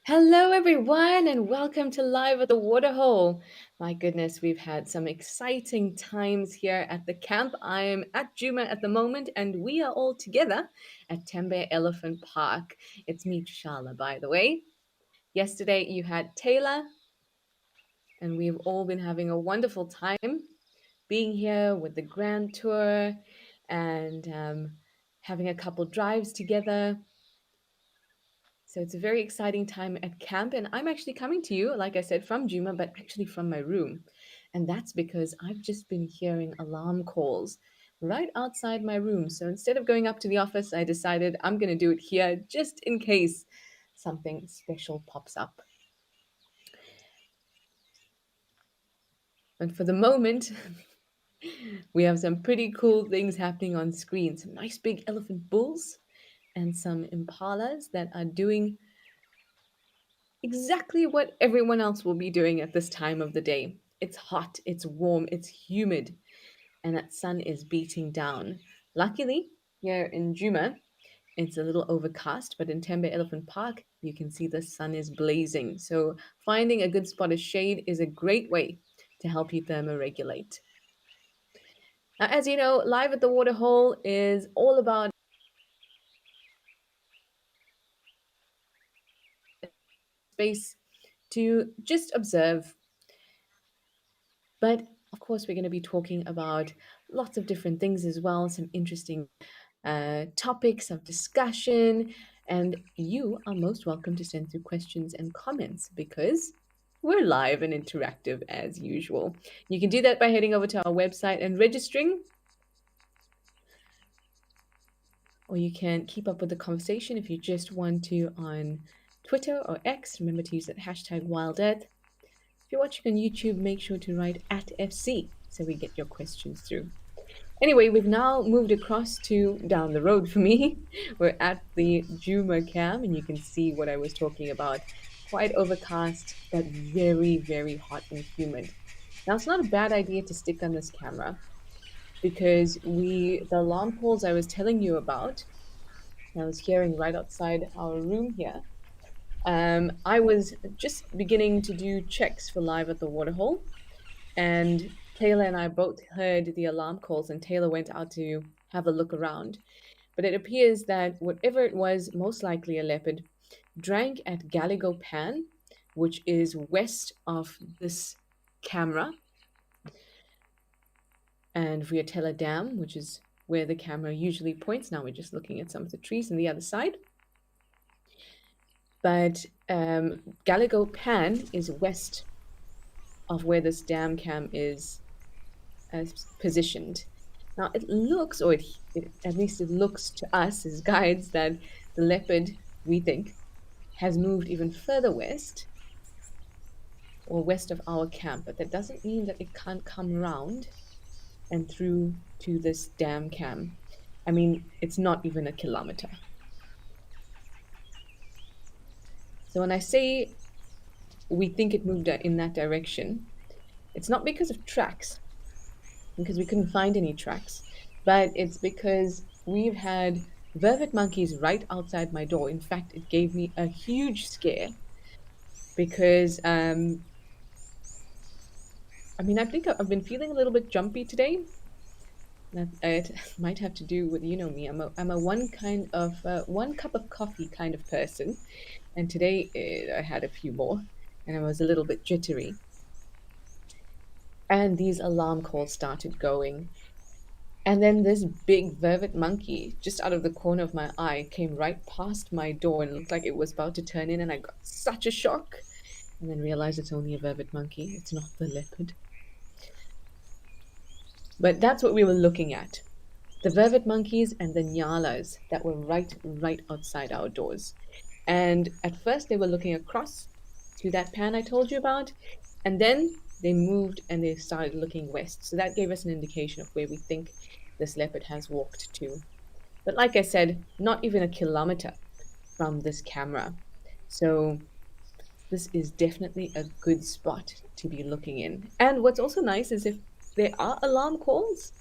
Hello, everyone, and welcome to Live at the Waterhole. My goodness, we've had some exciting times here at the camp. I am at Juma at the moment, and we are all together at Tembe Elephant Park. It's me, Shala, by the way. Yesterday, you had Taylor, and we've all been having a wonderful time being here with the grand tour and having a couple drives together. So it's a very exciting time at camp, and I'm actually coming to you, like I said, from Juma, but actually from my room. And that's because I've just been hearing alarm calls right outside my room. So instead of going up to the office, I decided I'm going to do it here just in case something special pops up. And for the moment, we have some pretty cool things happening on screen, some nice big elephant bulls and some impalas that are doing exactly what everyone else will be doing at this time of the day. It's hot, it's warm, it's humid, and that sun is beating down. Luckily, here in Juma, it's a little overcast, but in Tembe Elephant Park, you can see the sun is blazing. So, finding a good spot of shade is a great way to help you thermoregulate. Now, as you know, Live at the Waterhole is all about space to just observe. But of course, we're going to be talking about lots of different things as well, some interesting topics of discussion. And you are most welcome to send through questions and comments because we're live and interactive as usual. You can do that by heading over to our website and registering, or you can keep up with the conversation if you just want to on Twitter or X. Remember to use that hashtag Wild Earth. If you're watching on YouTube, make sure to write at FC so we get your questions through. Anyway, we've now moved across to down the road for me. We're at the Juma Cam, and you can see what I was talking about. Quite overcast, but very, very hot and humid. Now, it's not a bad idea to stick on this camera because the alarm calls I was telling you about, I was hearing right outside our room here. I was just beginning to do checks for Live at the Waterhole, and Taylor and I both heard the alarm calls, and Taylor went out to have a look around. But it appears that whatever it was, most likely a leopard, drank at Gallego Pan, which is west of this camera, and Riatella Dam, which is where the camera usually points. Now we're just looking at some of the trees on the other side. But Gallego Pan is west of where this dam cam is positioned. Now it looks, or at least it looks to us as guides, that the leopard, we think, has moved even further west or west of our camp, but that doesn't mean that it can't come around and through to this dam cam. I mean, it's not even a kilometer. So when I say we think it moved in that direction, it's not because of tracks, because we couldn't find any tracks, but it's because we've had vervet monkeys right outside my door. In fact, it gave me a huge scare because I think I've been feeling a little bit jumpy today. That it might have to do with, you know me. I'm a one cup of coffee kind of person, and today I had a few more, and I was a little bit jittery. And these alarm calls started going, and then this big vervet monkey, just out of the corner of my eye, came right past my door and looked like it was about to turn in, and I got such a shock, and then realized it's only a vervet monkey. It's not the leopard. But that's what we were looking at. The vervet monkeys and the nyalas that were right outside our doors. And at first they were looking across to that pan I told you about, and then they moved and they started looking west. So that gave us an indication of where we think this leopard has walked to. But like I said, not even a kilometer from this camera. So this is definitely a good spot to be looking in. And what's also nice is if there are alarm calls,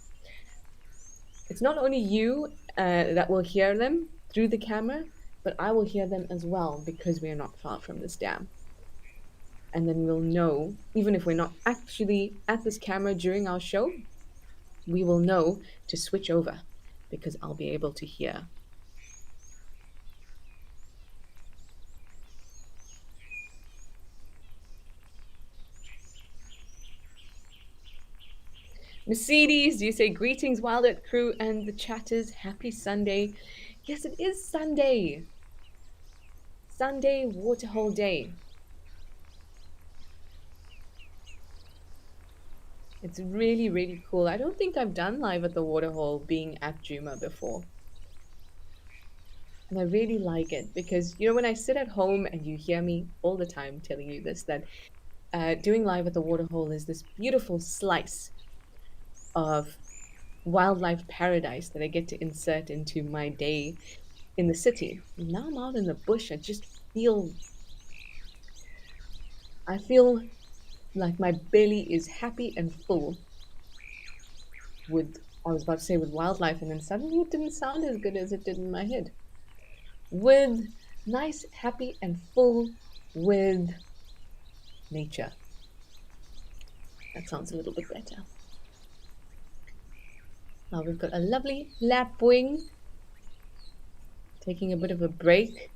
it's not only you that will hear them through the camera, but I will hear them as well because we are not far from this dam. And then we'll know, even if we're not actually at this camera during our show, we will know to switch over because I'll be able to hear. Mercedes, you say greetings, Wild Earth crew and the chatters. Happy Sunday. Yes, it is Sunday. Sunday waterhole day. It's really, really cool. I don't think I've done live at the waterhole being at Juma before. And I really like it because, when I sit at home and you hear me all the time telling you this, that doing live at the waterhole is this beautiful slice of wildlife paradise that I get to insert into my day in the city. Now I'm out in the bush. I feel like my belly is happy and full with, I was about to say with wildlife, and then suddenly it didn't sound as good as it did in my head. With nice, happy, and full with nature. That sounds a little bit better. Now we've got a lovely lapwing taking a bit of a break.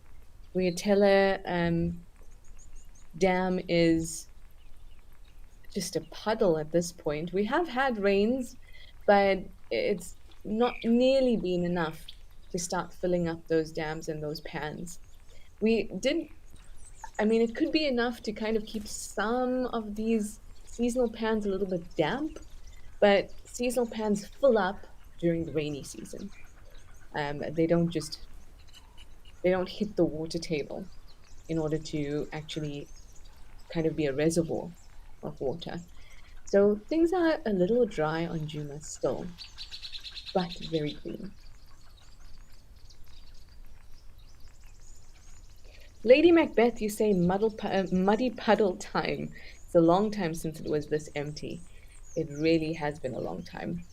Weatella Dam is just a puddle at this point. We have had rains, but it's not nearly been enough to start filling up those dams and those pans. We did, I mean, it could be enough to kind of keep some of these seasonal pans a little bit damp, but seasonal pans fill up during the rainy season. They don't just they don't hit the water table in order to actually kind of be a reservoir of water. So things are a little dry on Juma still, but very green. Lady Macbeth, you say muddy puddle time. It's a long time since it was this empty. It really has been a long time.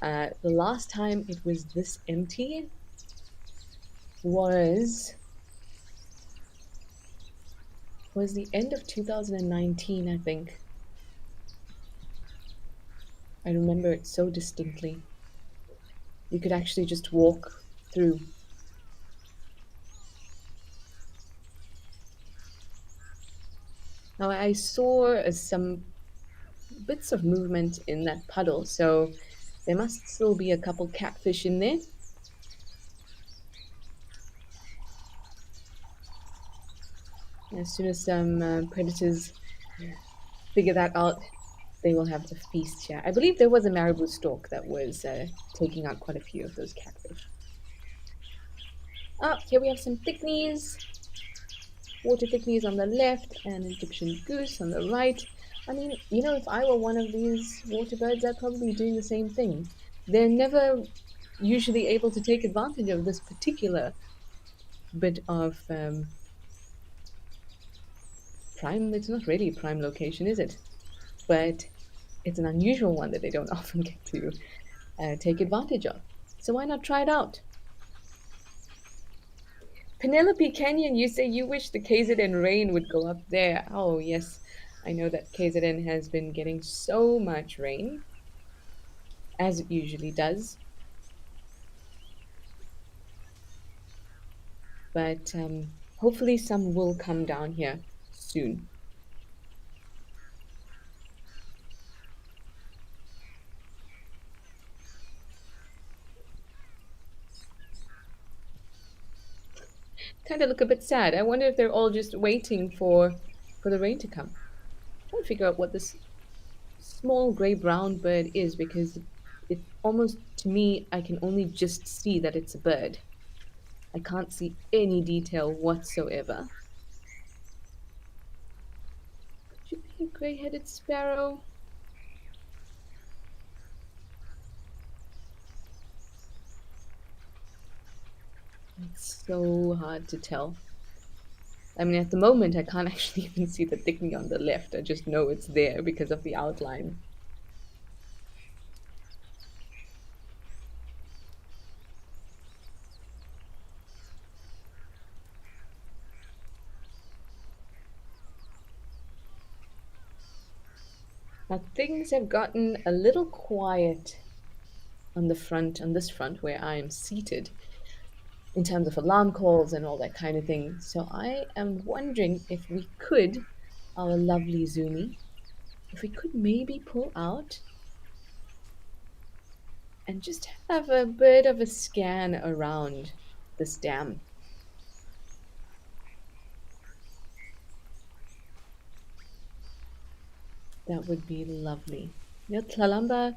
The last time it was this empty was the end of 2019, I think. I remember it so distinctly. You could actually just walk through. Now, I saw some bits of movement in that puddle, so there must still be a couple catfish in there. As soon as some predators figure that out, they will have a feast here. I believe there was a marabou stork that was taking out quite a few of those catfish. Oh, here we have some thickneys. Water thickneys on the left and Egyptian goose on the right. I mean, if I were one of these water birds, I'd probably be doing the same thing. They're never usually able to take advantage of this particular bit of prime. It's not really a prime location, is it? But it's an unusual one that they don't often get to take advantage of. So why not try it out? Penelope Canyon, you say you wish the KZN rain would go up there. Oh, yes. I know that KZN has been getting so much rain, as it usually does. But hopefully some will come down here soon. Kind of look a bit sad. I wonder if they're all just waiting for the rain to come. Trying to figure out what this small gray brown bird is because it almost to me I can only just see that it's a bird. I can't see any detail whatsoever. Could you be a gray-headed sparrow? It's so hard to tell. I mean, at the moment, I can't actually even see the thickening on the left. I just know it's there because of the outline. Now things have gotten a little quiet on the front, on this front where I am seated, in terms of alarm calls and all that kind of thing. So I am wondering if we could, our lovely Zoomy, if we could maybe pull out and just have a bit of a scan around this dam. That would be lovely. Tlalamba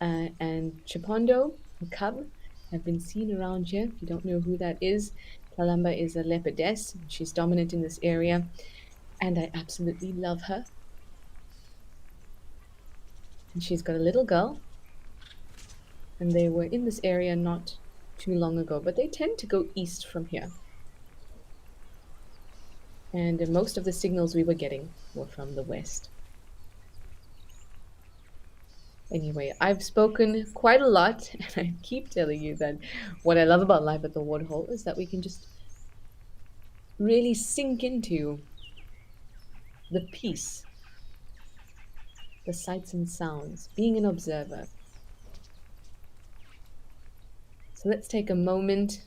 and Chipondo, a cub, have been seen around here. If you don't know who that is, Tlalamba is a leopardess. She's dominant in this area, and I absolutely love her. And she's got a little girl, and they were in this area not too long ago, but they tend to go east from here. And most of the signals we were getting were from the west. Anyway, I've spoken quite a lot, and I keep telling you that what I love about life at the waterhole is that we can just really sink into the peace, the sights and sounds, being an observer. So let's take a moment.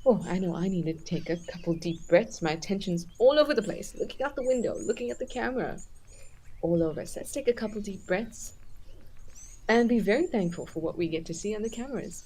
Oh, I know I need to take a couple deep breaths. My attention's all over the place, looking out the window, looking at the camera, all over. So let's take a couple deep breaths and be very thankful for what we get to see on the cameras.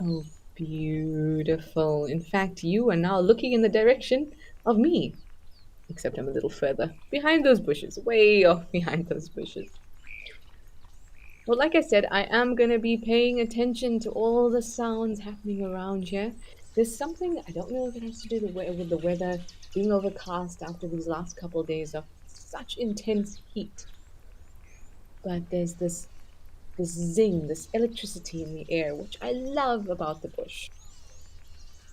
Oh, beautiful. In fact, you are now looking in the direction of me, except I'm a little further behind those bushes, way off behind those bushes. Well, like I said, I am going to be paying attention to all the sounds happening around here. There's something, I don't know if it has to do with the weather being overcast after these last couple of days of such intense heat. But there's this zing, this electricity in the air, which I love about the bush.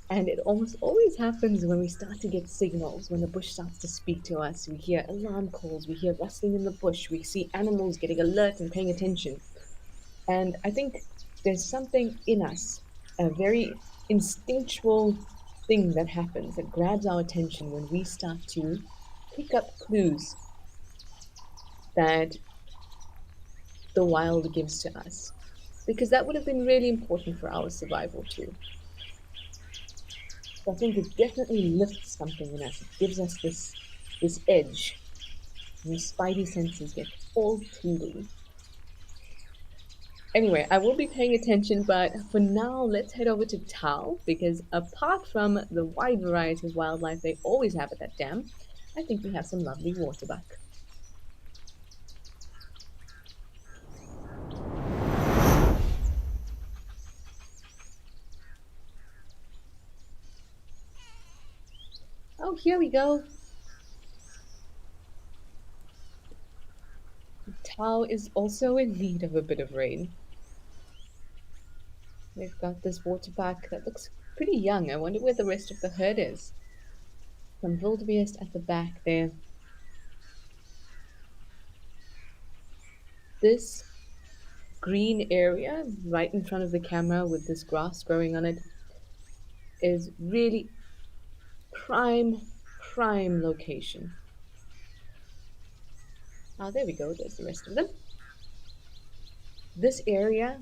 And it almost always happens when we start to get signals, when the bush starts to speak to us. We hear alarm calls, we hear rustling in the bush, we see animals getting alert and paying attention. And I think there's something in us. a very instinctual thing that happens that grabs our attention when we start to pick up clues that the wild gives to us. Because that would have been really important for our survival too. So I think it definitely lifts something in us. It gives us this edge. And your spidey senses get all tingly. Anyway, I will be paying attention, but for now, let's head over to Tao because apart from the wide variety of wildlife they always have at that dam, I think we have some lovely waterbuck. Oh, here we go. Tao is also in need of a bit of rain. We've got this waterbuck that looks pretty young. I wonder where the rest of the herd is. Some wildebeest at the back there. This green area right in front of the camera with this grass growing on it is really prime, prime location. Ah, there we go. There's the rest of them. This area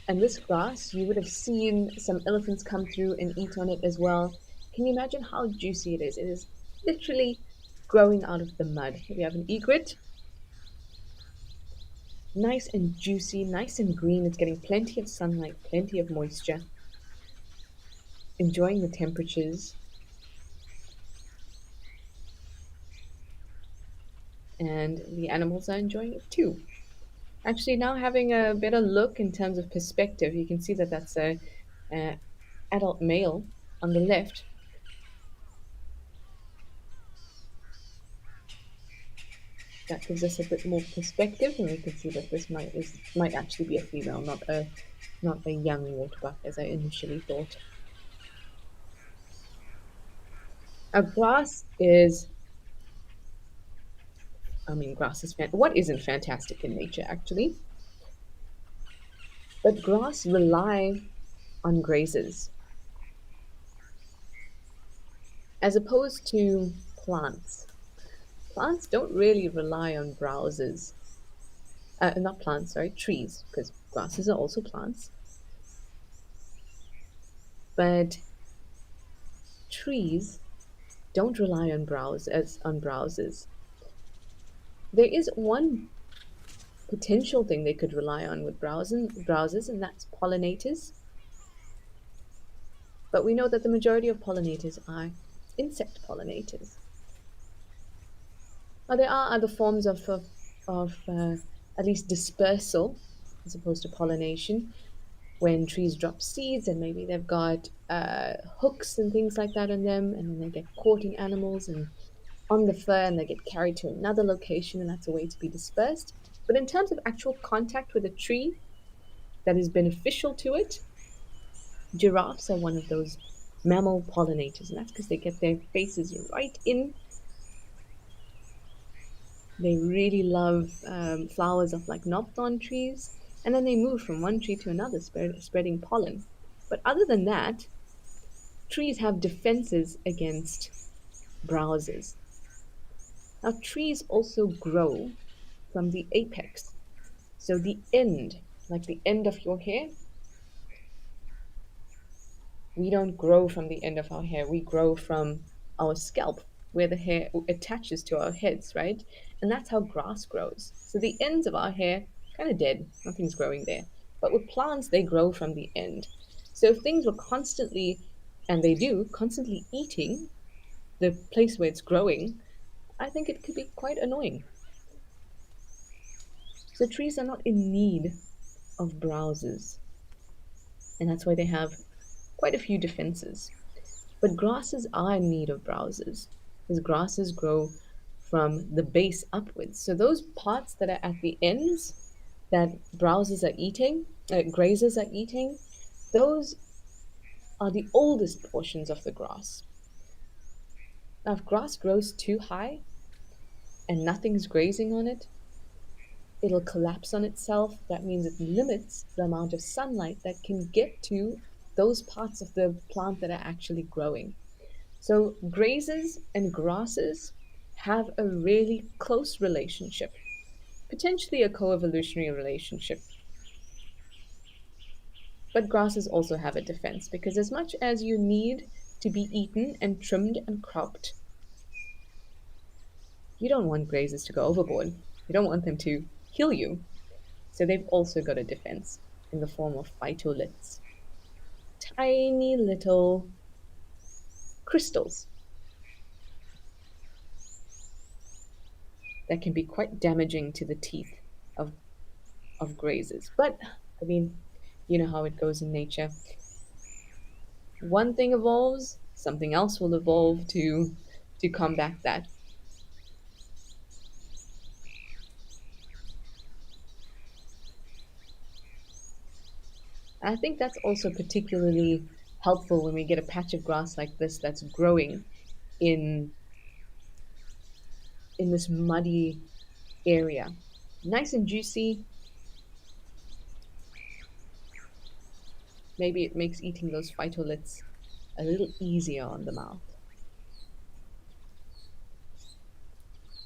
and this grass, you would have seen some elephants come through and eat on it as well. Can you imagine how juicy it is? It is literally growing out of the mud. Here we have an egret. Nice and juicy, nice and green. It's getting plenty of sunlight, plenty of moisture. Enjoying the temperatures. And the animals are enjoying it too. Actually, now having a better look in terms of perspective, you can see that that's a adult male on the left. That gives us a bit more perspective, and we can see that this might actually be a female, not a young waterbuck as I initially thought. A grass is, I mean, grass is what isn't fantastic in nature actually, but grass rely on grazers as opposed to plants. Plants don't really rely on browsers. Not plants, sorry, trees, because grasses are also plants. But trees don't rely on browsers. There is one potential thing they could rely on with browsers, and that's pollinators. But we know that the majority of pollinators are insect pollinators. Now, there are other forms of at least dispersal as opposed to pollination when trees drop seeds and maybe they've got hooks and things like that on them, and then they get caught in animals and on the fur and they get carried to another location, and that's a way to be dispersed. But in terms of actual contact with a tree that is beneficial to it, giraffes are one of those mammal pollinators, and that's because they get their faces right in. They really love flowers of like knobthorn trees, and then they move from one tree to another, spreading pollen. But other than that, trees have defenses against browsers. Now, trees also grow from the apex. So the end, like the end of your hair, we don't grow from the end of our hair. We grow from our scalp, where the hair attaches to our heads, right? And that's how grass grows. So the ends of our hair, kind of dead, nothing's growing there. But with plants, they grow from the end. So if things were constantly, and they do, constantly eating the place where it's growing, I think it could be quite annoying. So trees are not in need of browsers, and that's why they have quite a few defenses. But grasses are in need of browsers, because grasses grow from the base upwards. So those parts that are at the ends that browsers are eating, grazers are eating, those are the oldest portions of the grass. Now, if grass grows too high and nothing's grazing on it, It'll collapse on itself. That means it limits the amount of sunlight that can get to those parts of the plant that are actually growing. So, grazes and grasses have a really close relationship, potentially a co-evolutionary relationship. But grasses also have a defense because, as much as you need to be eaten and trimmed and cropped, you don't want grazes to go overboard. You don't want them to kill you. So they've also got a defense in the form of phytoliths, tiny little crystals that can be quite damaging to the teeth of, of grazes. But, I mean, you know how it goes in nature. One thing evolves, something else will evolve to combat that. I think that's also particularly helpful when we get a patch of grass like this that's growing in in this muddy area. Nice and juicy. Maybe it makes eating those phytoliths a little easier on the mouth.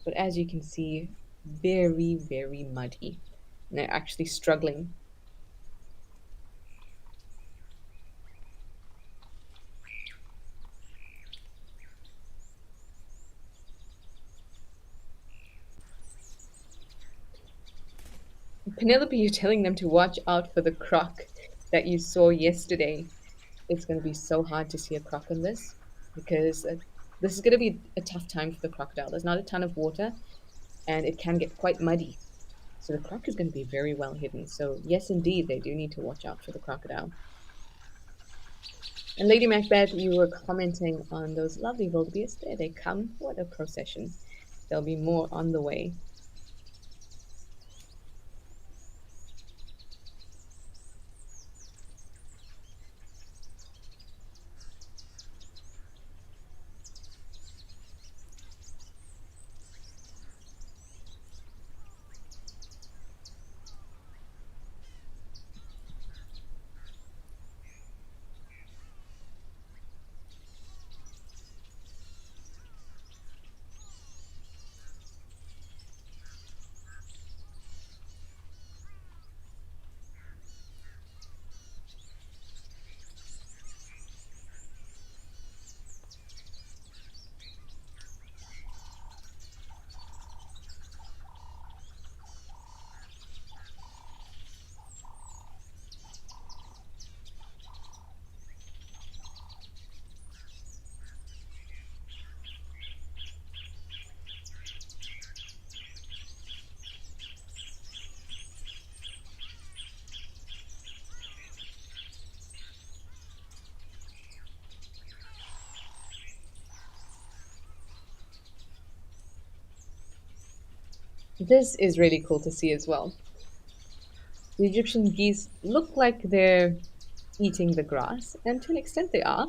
But as you can see, very, very muddy. And they're actually struggling. Penelope, you're telling them to watch out for the croc that you saw yesterday. It's going to be so hard to see a croc in this because this is going to be a tough time for the crocodile. There's not a ton of water and it can get quite muddy. So the croc is going to be very well hidden. So, yes, indeed, they do need to watch out for the crocodile. And Lady Macbeth, you were commenting on those lovely wildebeest. There they come. What a procession. There'll be more on the way. This is really cool to see as well. The Egyptian geese look like they're eating the grass, and to an extent they are,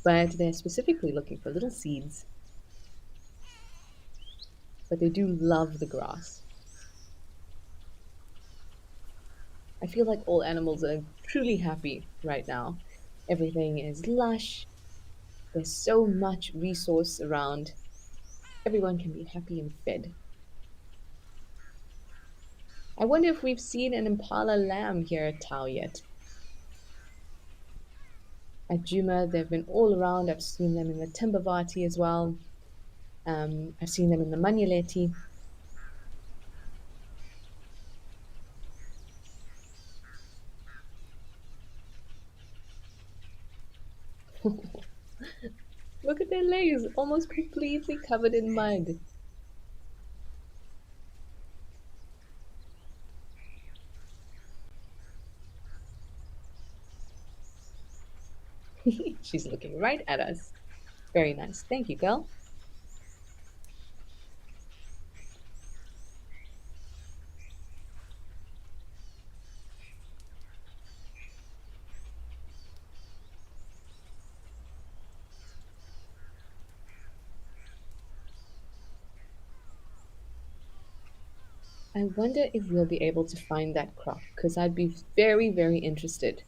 but they're specifically looking for little seeds. But they do love the grass. I feel like all animals are truly happy right now. Everything is lush, there's so much resource around. Everyone can be happy and fed. I wonder if we've seen an impala lamb here at Tau yet. At Juma, they've been all around. I've seen them in the Timbavati as well. I've seen them in the Manyaleti. Look at their legs, almost completely covered in mud. She's looking right at us. Very nice. Thank you, girl. I wonder if we'll be able to find that croc because I'd be very, very interested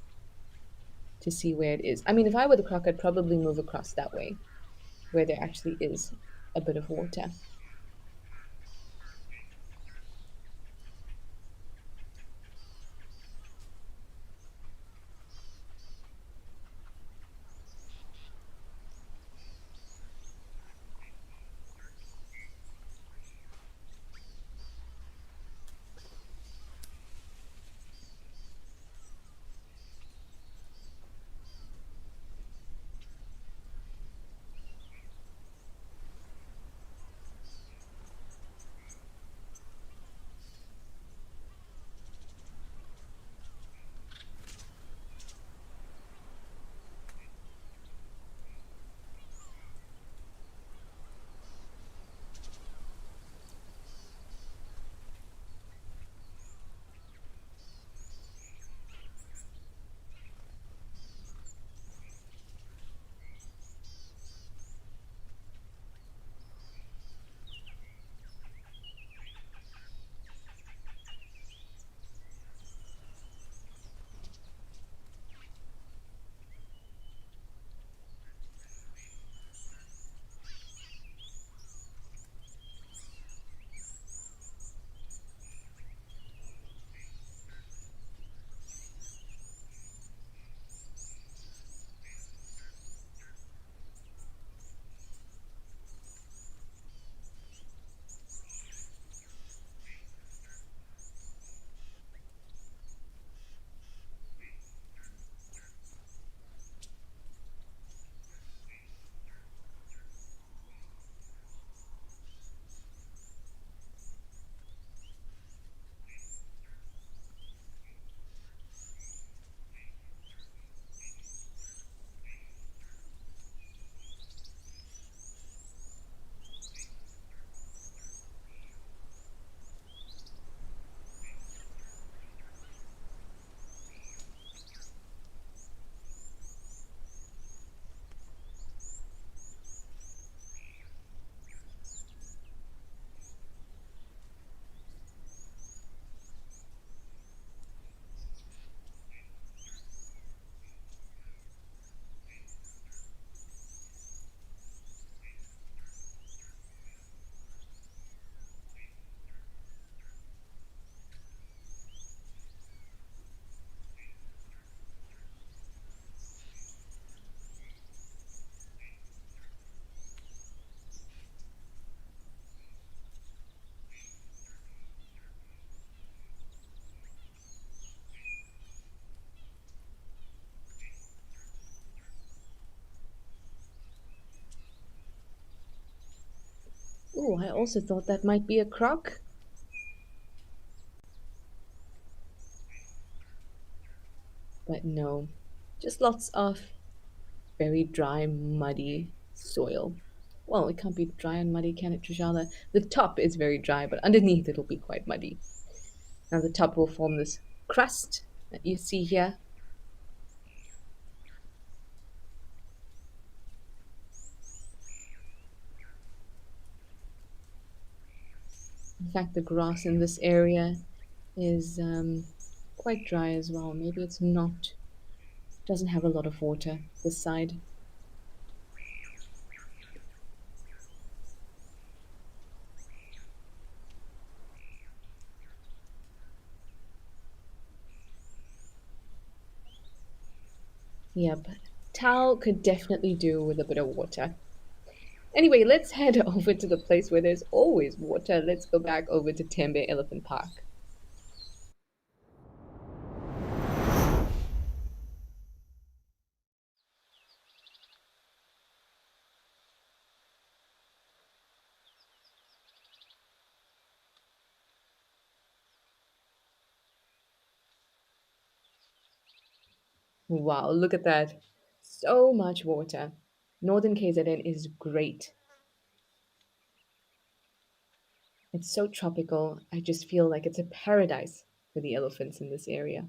to see where it is. I mean, if I were the croc, I'd probably move across that way where there actually is a bit of water. Oh, I also thought that might be a croc, but no. Just lots of very dry, muddy soil. Well, it can't be dry and muddy, can it, Trishana? The top is very dry, but underneath it'll be quite muddy. Now the top will form this crust that you see here. In fact, the grass in this area is quite dry as well. Maybe it's not, doesn't have a lot of water this side. Yep, towel could definitely do with a bit of water. Anyway, let's head over to the place where there's always water. Let's go back over to Tembe Elephant Park. Wow, look at that. So much water. Northern KZN is great. It's so tropical. I just feel like it's a paradise for the elephants in this area.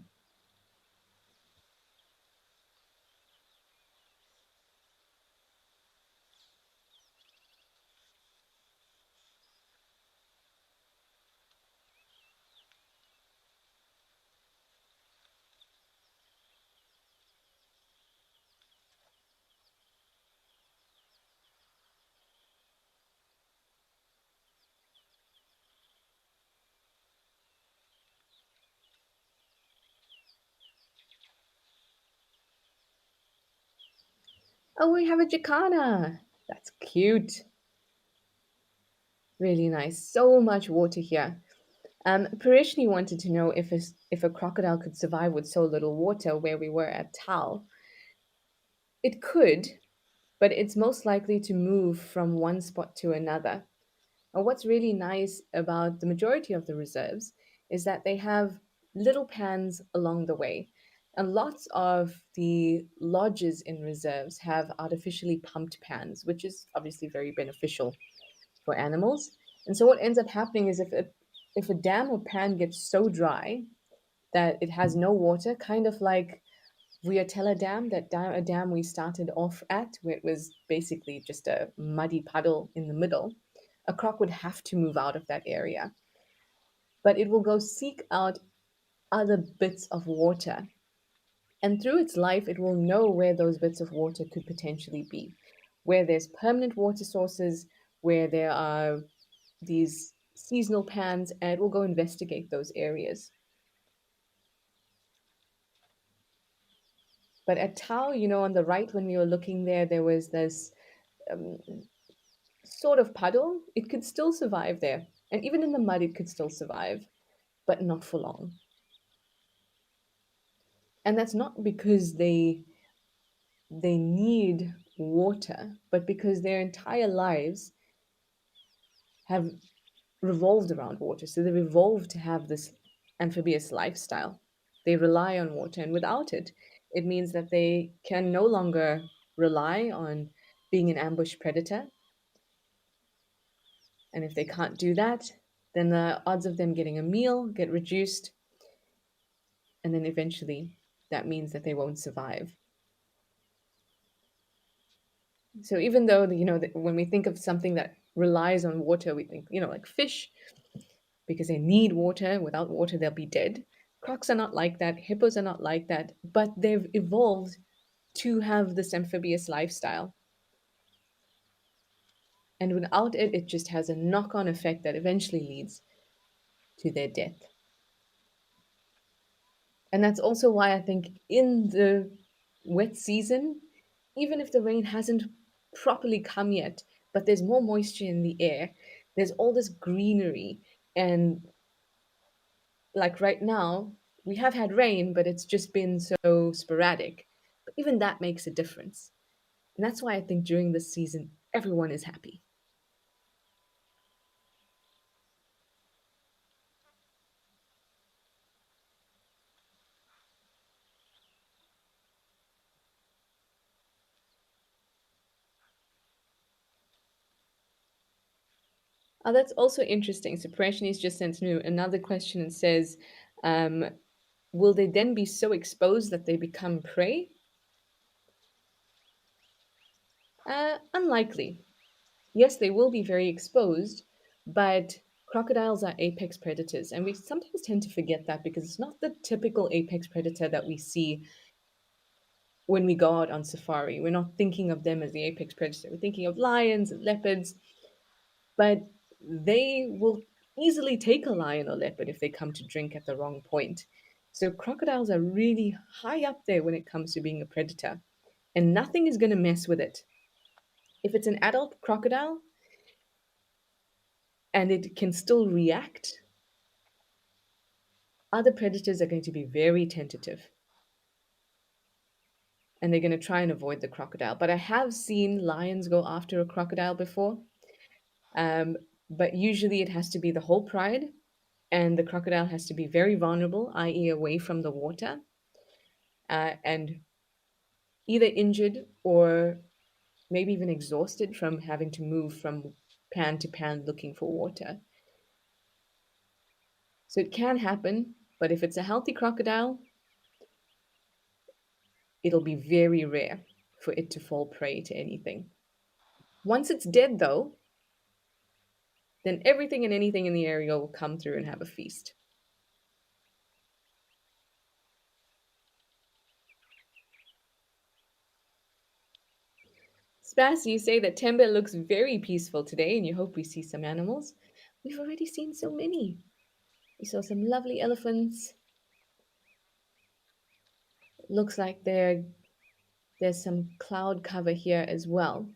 Oh, we have a jacana. That's cute. Really nice. So much water here. Parishni wanted to know if a crocodile could survive with so little water where we were at Tal. It could, but it's most likely to move from one spot to another. And what's really nice about the majority of the reserves is that they have little pans along the way. And lots of the lodges in reserves have artificially pumped pans, which is obviously very beneficial for animals. And so what ends up happening is if a dam or pan gets so dry that it has no water, kind of like Vuyatela Dam, a dam we started off at, where it was basically just a muddy puddle in the middle, a croc would have to move out of that area. But it will go seek out other bits of water. And through its life, it will know where those bits of water could potentially be, where there's permanent water sources, where there are these seasonal pans, and it will go investigate those areas. But at Tau, on the right, when we were looking there, there was this um, sort of puddle. It could still survive there. And even in the mud, it could still survive, but not for long. And that's not because they need water, but because their entire lives have revolved around water. So they've evolved to have this amphibious lifestyle. They rely on water, and without it, it means that they can no longer rely on being an ambush predator. And if they can't do that, then the odds of them getting a meal get reduced, and then eventually that means that they won't survive. So even though when we think of something that relies on water, we think like fish, because they need water. Without water, they'll be dead. Crocs are not like that. Hippos are not like that. But they've evolved to have this amphibious lifestyle. And without it, it just has a knock on effect that eventually leads to their death. And that's also why I think in the wet season, even if the rain hasn't properly come yet, but there's more moisture in the air, there's all this greenery. And like right now, we have had rain, but it's just been so sporadic. But even that makes a difference. And that's why I think during this season, everyone is happy. Oh, that's also interesting. So Prashni's just sent me another question and says, um, will they then be so exposed that they become prey? Unlikely. Yes, they will be very exposed, but crocodiles are apex predators, and we sometimes tend to forget that because it's not the typical apex predator that we see when we go out on safari. We're not thinking of them as the apex predator. We're thinking of lions and leopards, but they will easily take a lion or leopard if they come to drink at the wrong point. So crocodiles are really high up there when it comes to being a predator, and nothing is going to mess with it. If it's an adult crocodile and it can still react, other predators are going to be very tentative and they're going to try and avoid the crocodile. But I have seen lions go after a crocodile before, um, but usually it has to be the whole pride, and the crocodile has to be very vulnerable, i.e., away from the water, and either injured or maybe even exhausted from having to move from pan to pan looking for water. So it can happen, but if it's a healthy crocodile, it'll be very rare for it to fall prey to anything. Once it's dead, though, then everything and anything in the area will come through and have a feast. Spas, you say that Tembe looks very peaceful today and you hope we see some animals. We've already seen so many. We saw some lovely elephants. It looks like they're There's some cloud cover here as well.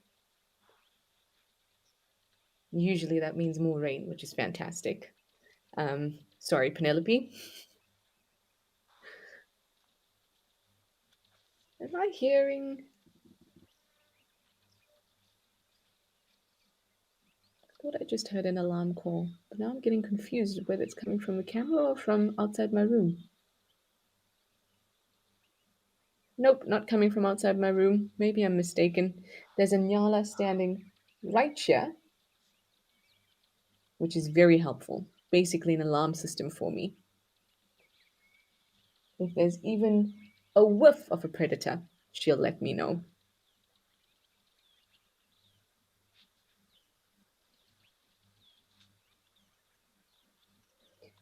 Usually that means more rain, which is fantastic. Sorry, Penelope. Am I hearing? I thought I just heard an alarm call, but now I'm getting confused whether it's coming from the camera or from outside my room. Nope, not coming from outside my room. Maybe I'm mistaken. There's a Nyala standing right here, which is very helpful. Basically, an alarm system for me. If there's even a whiff of a predator, she'll let me know.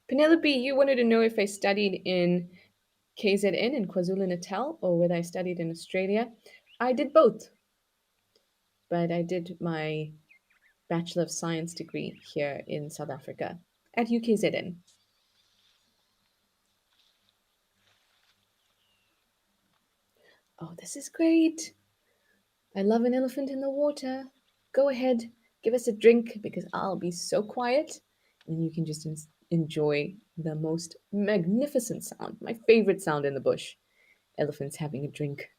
Penelope, you wanted to know if I studied in KZN in KwaZulu Natal or whether I studied in Australia. I did both, but I did my Bachelor of Science degree here in South Africa at UKZN. Oh, this is great. I love an elephant in the water. Go ahead, give us a drink because I'll be so quiet and you can just enjoy the most magnificent sound, my favorite sound in the bush, elephants having a drink.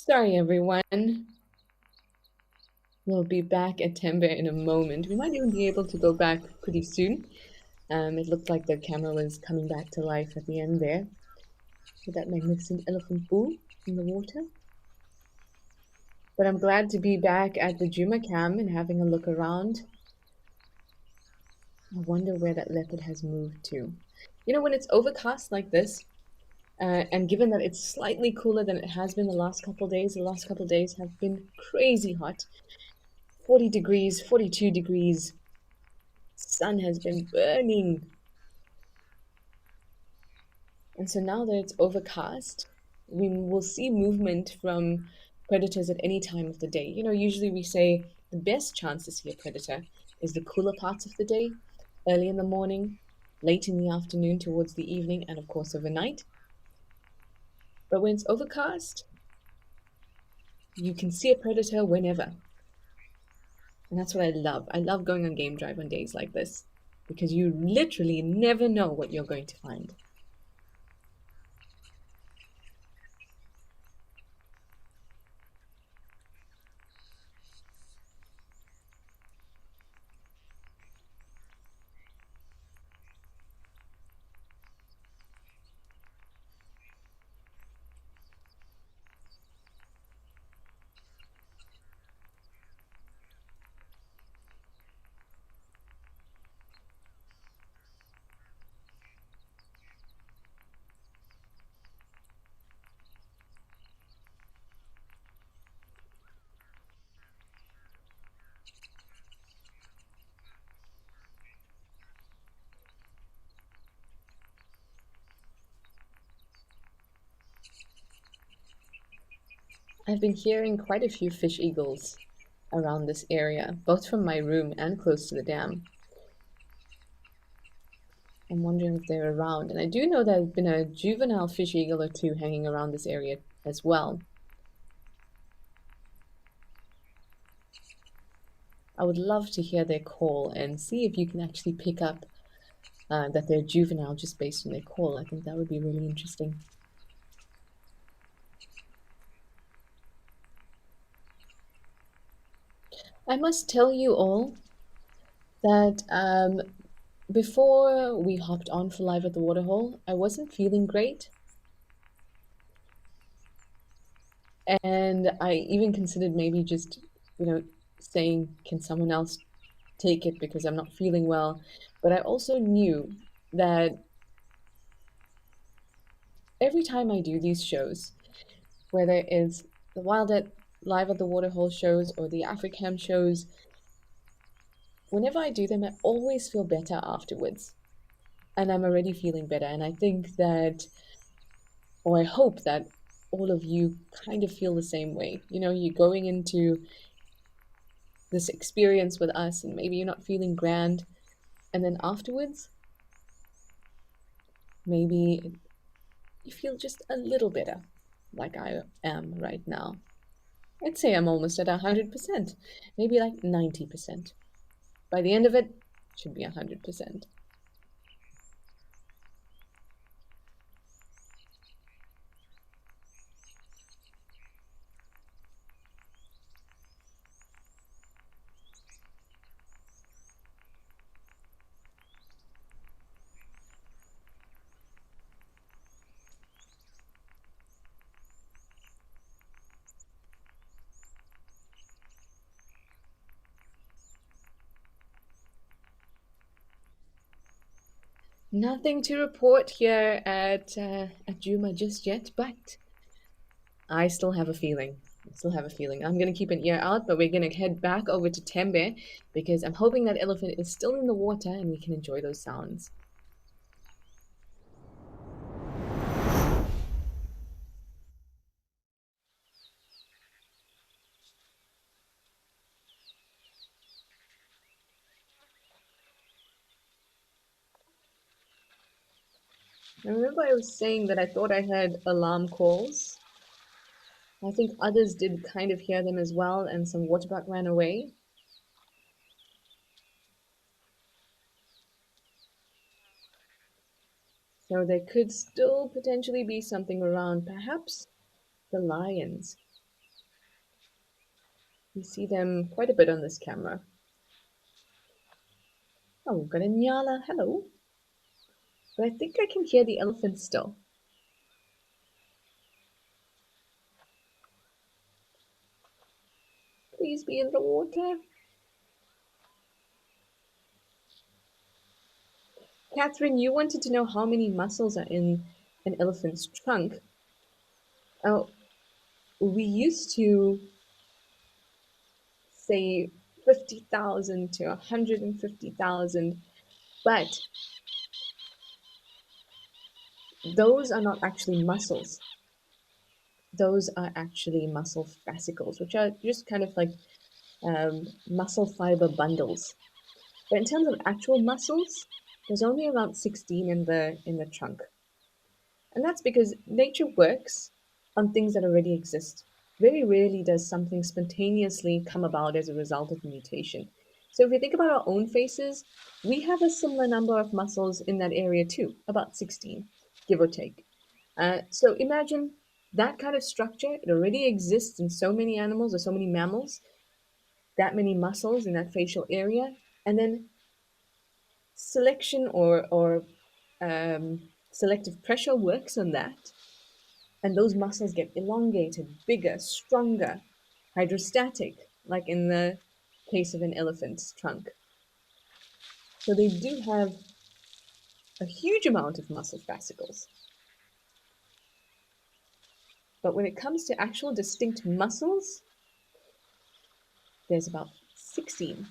Sorry, everyone. We'll be back at Timber in a moment. We might even be able to go back pretty soon. It looked like the camera was coming back to life at the end there with that magnificent elephant bull in the water. But I'm glad to be back at the Juma Cam and having a look around. I wonder where that leopard has moved to. You know, when it's overcast like this, and given that it's slightly cooler than it has been the last couple days have been crazy hot. 40 degrees, 42 degrees. Sun has been burning. And so now that it's overcast, we will see movement from predators at any time of the day. You know, usually we say the best chance to see a predator is the cooler parts of the day, early in the morning, late in the afternoon, towards the evening, and of course overnight. But when it's overcast, you can see a predator whenever. And that's what I love. I love going on game drive on days like this because you literally never know what you're going to find. I've been hearing quite a few fish eagles around this area, both from my room and close to the dam. I'm wondering if they're around. And I do know there's been a juvenile fish eagle or two hanging around this area as well. I would love to hear their call and see if you can actually pick up that they're juvenile just based on their call. I think that would be really interesting. I must tell you all that before we hopped on for live at the waterhole, I wasn't feeling great. And I even considered maybe just, saying, can someone else take it because I'm not feeling well? But I also knew that every time I do these shows, whether it's the Wild at Live at the Waterhole shows or the Africam shows, whenever I do them, I always feel better afterwards. And I'm already feeling better. And I think that, or I hope that all of you kind of feel the same way. You're going into this experience with us, and maybe you're not feeling grand. And then afterwards, maybe you feel just a little better, like I am right now. I'd say I'm almost at 100%, maybe like 90%. By the end of it, it should be 100%. Nothing to report here at Juma just yet, but I still have a feeling. I'm gonna keep an ear out, but we're gonna head back over to Tembe because I'm hoping that elephant is still in the water and we can enjoy those sounds. I remember I was saying that I thought I heard alarm calls. I think others did kind of hear them as well, and some waterbuck ran away. So there could still potentially be something around, perhaps the lions. We see them quite a bit on this camera. Oh, we've got a nyala, hello. But I think I can hear the elephant still. Please be in the water. Catherine, you wanted to know how many muscles are in an elephant's trunk. Oh, we used to say 50,000 to 150,000, but those are not actually muscles. Those are actually muscle fascicles, which are just kind of like muscle fiber bundles. But in terms of actual muscles, there's only around 16 in the trunk. And that's because nature works on things that already exist. Very rarely does something spontaneously come about as a result of mutation. So if we think about our own faces, we have a similar number of muscles in that area too, about 16, give or take. So imagine that kind of structure. It already exists in so many animals or so many mammals, that many muscles in that facial area, and then selection or selective pressure works on that, and those muscles get elongated, bigger, stronger, hydrostatic, like in the case of an elephant's trunk. So they do have a huge amount of muscle fascicles. But when it comes to actual distinct muscles, there's about 16.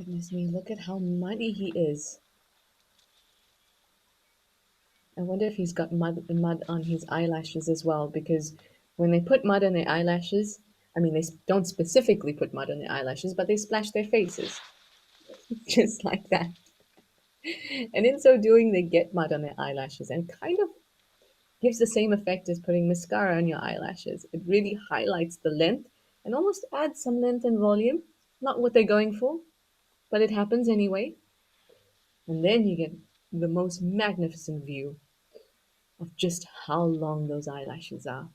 Goodness me, look at how muddy he is. I wonder if he's got mud on his eyelashes as well, because when they put mud on their eyelashes, I mean, don't specifically put mud on their eyelashes, but they splash their faces, just like that. And in so doing, they get mud on their eyelashes and kind of gives the same effect as putting mascara on your eyelashes. It really highlights the length and almost adds some length and volume. Not what they're going for, but it happens anyway. And then you get the most magnificent view of just how long those eyelashes are.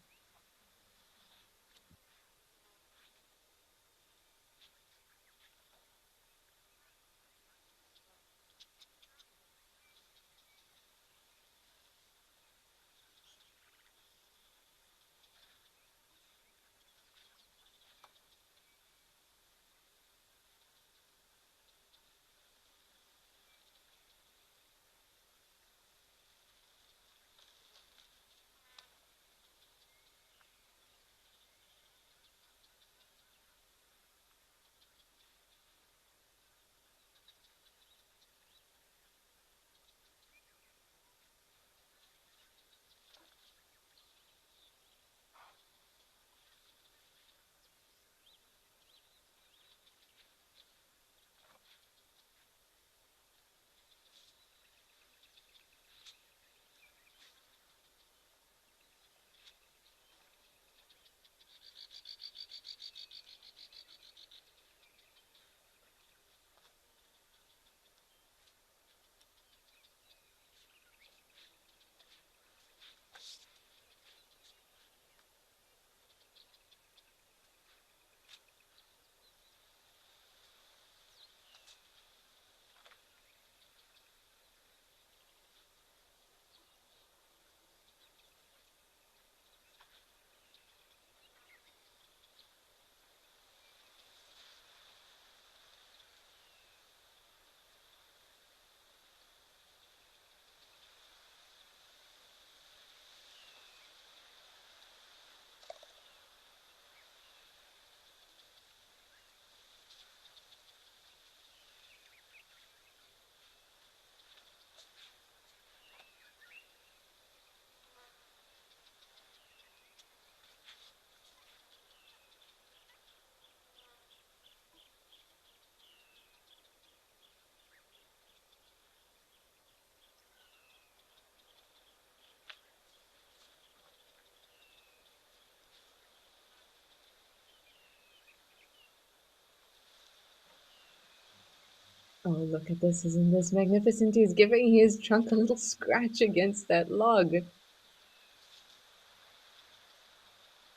Oh, look at this. Isn't this magnificent? He's giving his trunk a little scratch against that log.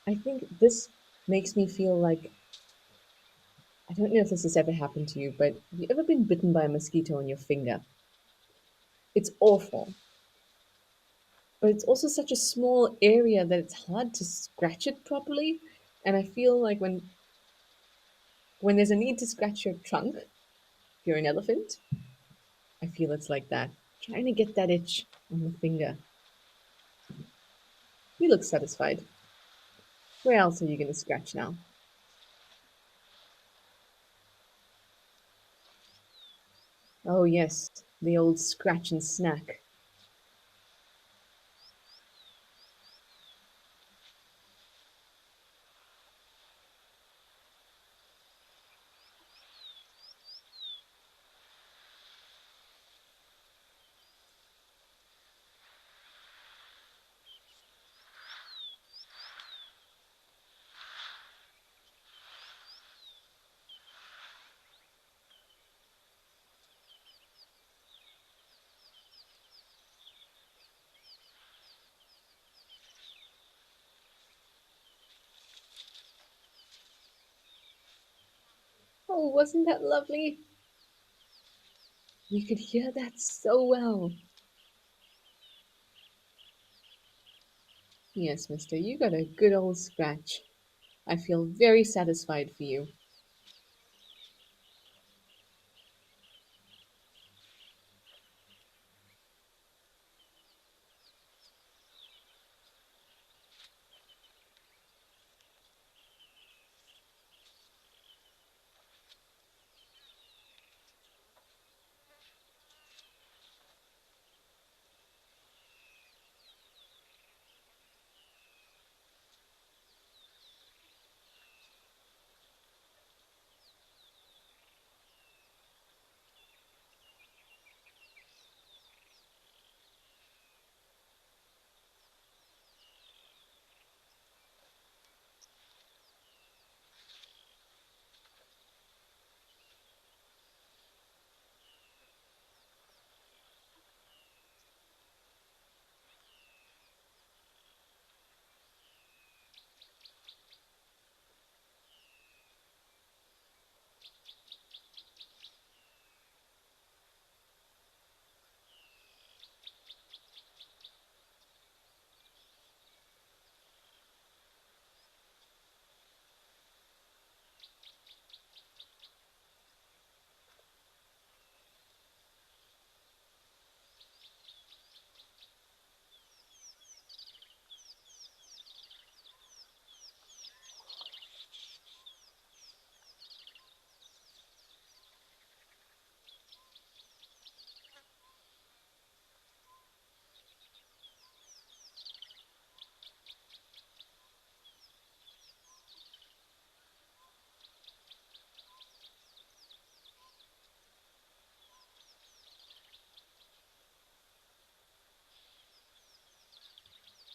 I think this makes me feel like I don't know if this has ever happened to you, but have you ever been bitten by a mosquito on your finger? It's awful, but it's also such a small area that it's hard to scratch it properly. And I feel like when there's a need to scratch your trunk, if you're an elephant, I feel it's like that. Trying to get that itch on the finger. You look satisfied. Where else are you going to scratch now? Oh, yes, the old scratch and snack. Oh, wasn't that lovely? You could hear that so well. Yes, mister, you got a good old scratch. I feel very satisfied for you.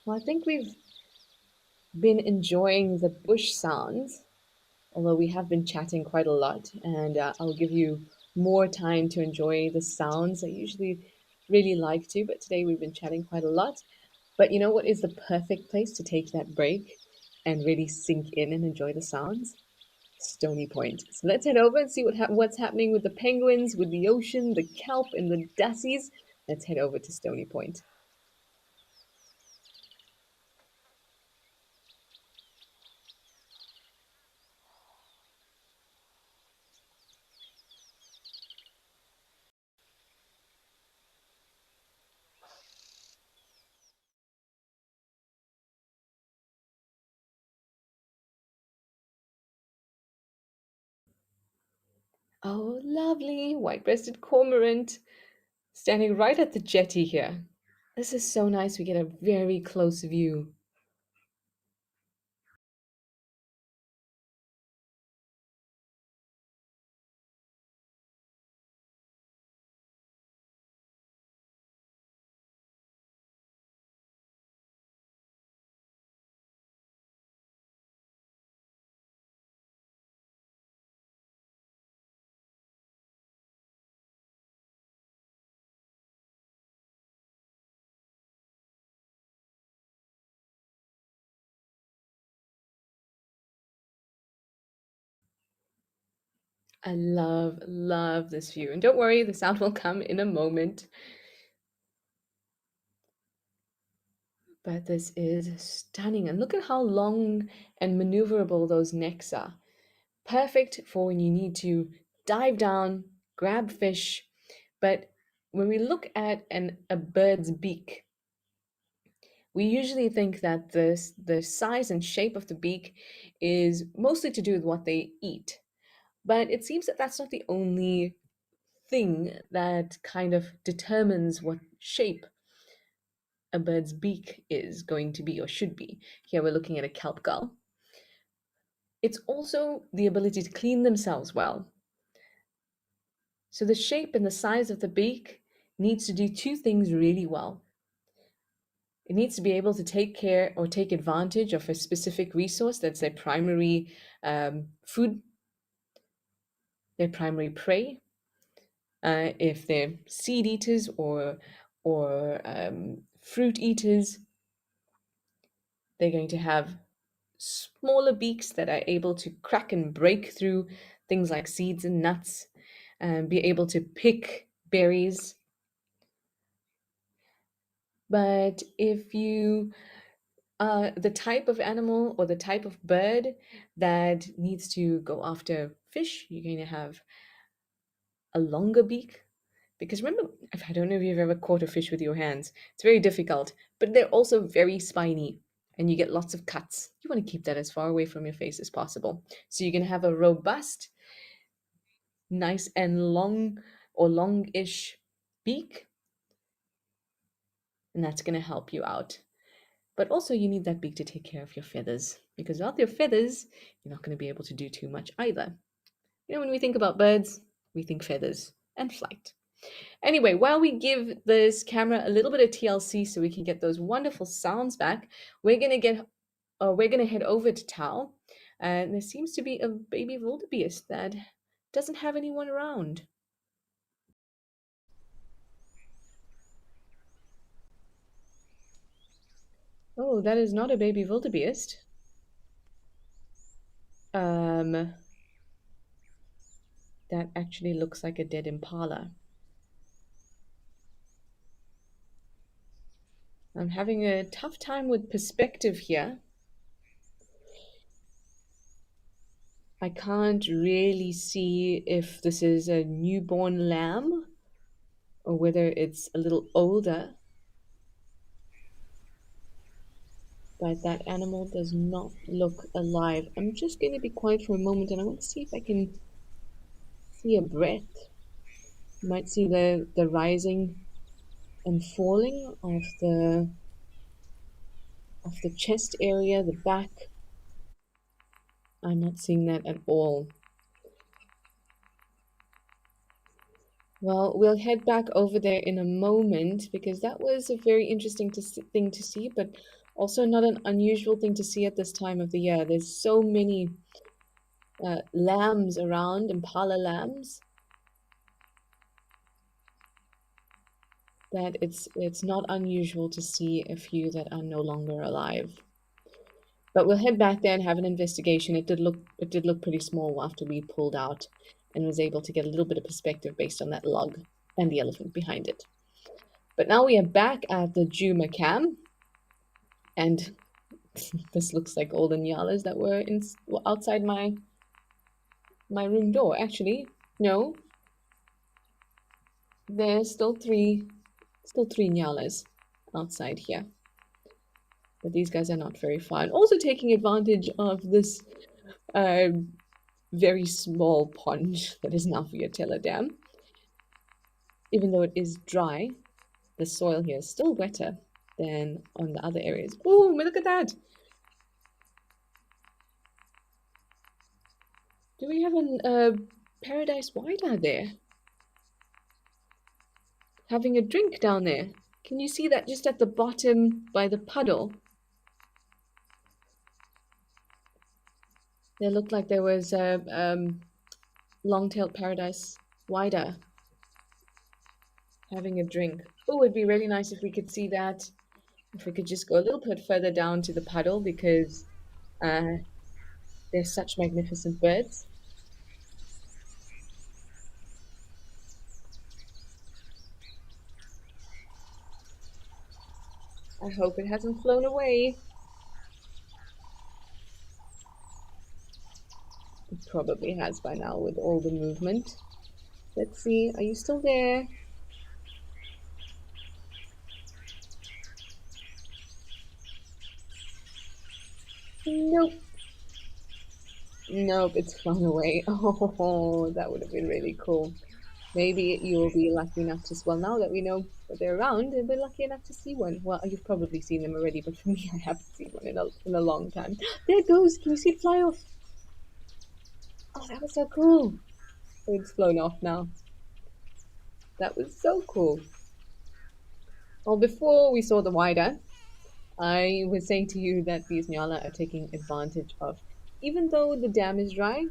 Well, I think we've been enjoying the bush sounds, although we have been chatting quite a lot, and I'll give you more time to enjoy the sounds. I usually really like to, but today we've been chatting quite a lot. But you know what is the perfect place to take that break and really sink in and enjoy the sounds? Stony Point. So let's head over and see what's happening with the penguins, with the ocean, the kelp, and the dassies. Let's head over to Stony Point. Oh, lovely white-breasted cormorant standing right at the jetty here. This is so nice. We get a very close view. I love this view. And don't worry, the sound will come in a moment. But this is stunning. And look at how long and maneuverable those necks are. Perfect for when you need to dive down, grab fish. But when we look at a bird's beak, we usually think that the size and shape of the beak is mostly to do with what they eat. But it seems that that's not the only thing that kind of determines what shape a bird's beak is going to be or should be. Here we're looking at a kelp gull. It's also the ability to clean themselves well. So the shape and the size of the beak needs to do two things really well. It needs to be able to take care or take advantage of a specific resource that's their primary food, their primary prey. If they're seed eaters or fruit eaters, they're going to have smaller beaks that are able to crack and break through things like seeds and nuts, and be able to pick berries. But if you the type of animal or the type of bird that needs to go after fish, you're going to have a longer beak. Because remember, I don't know if you've ever caught a fish with your hands, it's very difficult, but they're also very spiny and you get lots of cuts. You want to keep that as far away from your face as possible. So you're going to have a robust, nice and long or longish beak, and that's going to help you out. But also, you need that beak to take care of your feathers, because without your feathers, you're not going to be able to do too much either. You know, when we think about birds, we think feathers and flight. Anyway, while we give this camera a little bit of TLC so we can get those wonderful sounds back, we're gonna head over to Tao, and there seems to be a baby wildebeest that doesn't have anyone around. Oh, that is not a baby wildebeest. Um, that actually looks like a dead impala. I'm having a tough time with perspective here. I can't really see if this is a newborn lamb or whether it's a little older, but that animal does not look alive. I'm just going to be quiet for a moment and I want to see if I can see a breath. You might see the rising and falling of the chest area, the back. I'm not seeing that at all. Well, we'll head back over there in a moment because that was a very interesting thing to see. But Also, not an unusual thing to see at this time of the year. There's so many lambs around, impala lambs, that it's not unusual to see a few that are no longer alive. But we'll head back there and have an investigation. It did look pretty small after we pulled out and was able to get a little bit of perspective based on that log and the elephant behind it. But now we are back at the Juma cam, and this looks like all the nyalas that were outside my room door. Actually, no, there's still three nyalas outside here. But these guys are not very far. And also taking advantage of this very small pond that is now Viatella Dam. Even though it is dry, the soil here is still wetter than on the other areas. Oh, look at that! Do we have a paradise white-eye there? Having a drink down there. Can you see that just at the bottom by the puddle? There looked like there was a long-tailed paradise white-eye having a drink. Oh, it'd be really nice if we could see that. If we could just go a little bit further down to the puddle, because they're such magnificent birds. I hope it hasn't flown away. It probably has by now with all the movement. Let's see, are you still there? Nope. Nope, it's flown away. Oh, that would have been really cool. Maybe you will be lucky enough to, well, now that we know that they're around, we'll be lucky enough to see one. Well, you've probably seen them already, but for me, I haven't seen one in a long time. There it goes. Can you see it fly off? Oh, that was so cool. Oh, it's flown off now. That was so cool. Well, before we saw the wider, I was saying to you that these Nyala are taking advantage of, even though the dam is dry,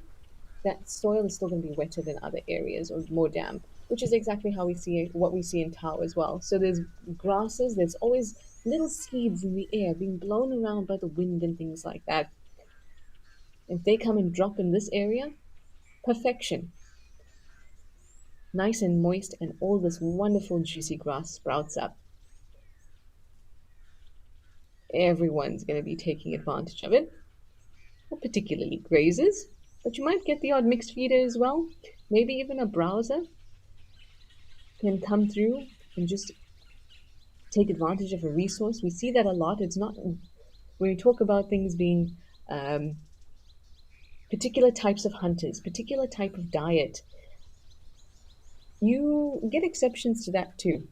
that soil is still going to be wetter than other areas or more damp, which is exactly how we see what we see in Tao as well. So there's grasses, there's always little seeds in the air being blown around by the wind and things like that. If they come and drop in this area, perfection. Nice and moist, and all this wonderful juicy grass sprouts up. Everyone's going to be taking advantage of it. Not particularly grazers, but you might get the odd mixed feeder as well. Maybe even a browser can come through and just take advantage of a resource. We see that a lot. It's not when we talk about things being particular types of hunters, particular type of diet. You get exceptions to that too,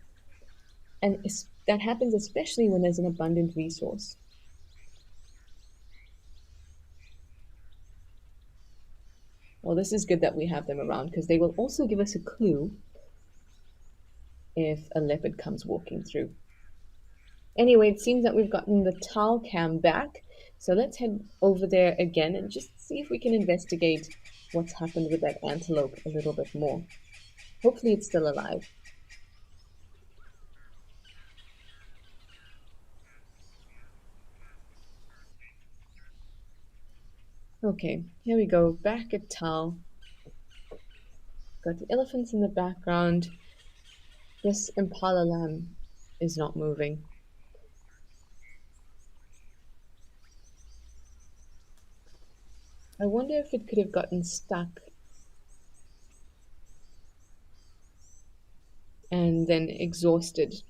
and that happens especially when there's an abundant resource. Well, this is good that we have them around, because they will also give us a clue if a leopard comes walking through. Anyway, it seems that we've gotten the Tau cam back, so let's head over there again and just see if we can investigate what's happened with that antelope a little bit more. Hopefully it's still alive. Okay, here we go, back at Tau. Got the elephants in the background. This impala lamb is not moving. I wonder if it could have gotten stuck and then exhausted.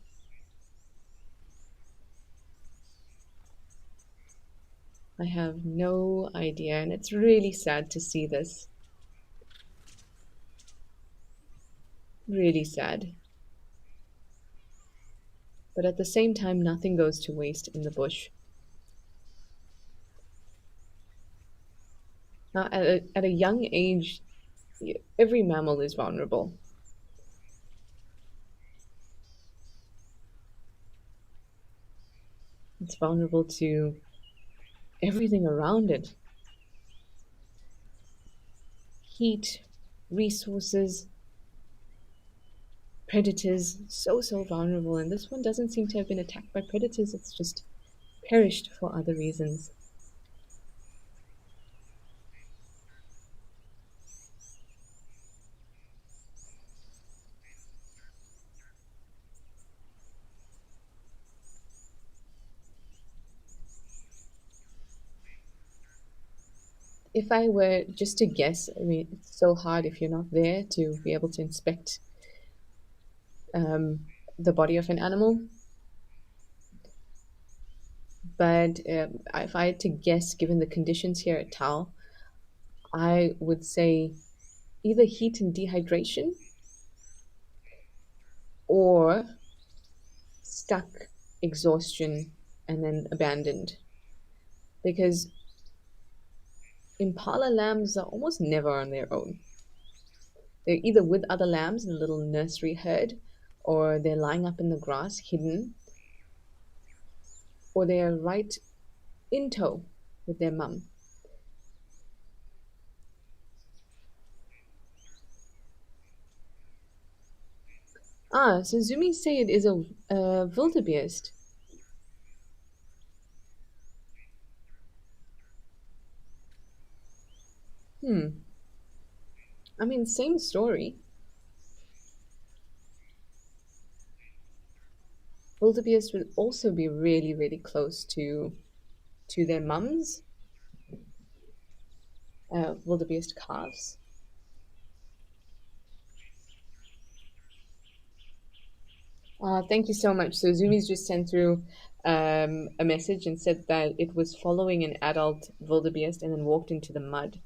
I have no idea, and it's really sad to see this. Really sad. But at the same time, nothing goes to waste in the bush. Now, at a young age, every mammal is vulnerable. It's vulnerable to everything around it. Heat, resources, predators, so vulnerable. And this one doesn't seem to have been attacked by predators, it's just perished for other reasons. If I were just to guess, I mean, it's so hard if you're not there to be able to inspect um, the body of an animal. But if I had to guess, given the conditions here at Tau, I would say either heat and dehydration or stuck, exhaustion, and then abandoned. Because impala lambs are almost never on their own. They're either with other lambs in a little nursery herd, or they're lying up in the grass hidden, or they're right in tow with their mum. Ah, so Zumi say it is a wildebeest. Hmm. I mean, same story. Wildebeest will also be really close to their mums, wildebeest calves. Thank you so much. So Zumi's just sent through a message and said that it was following an adult wildebeest and then walked into the mud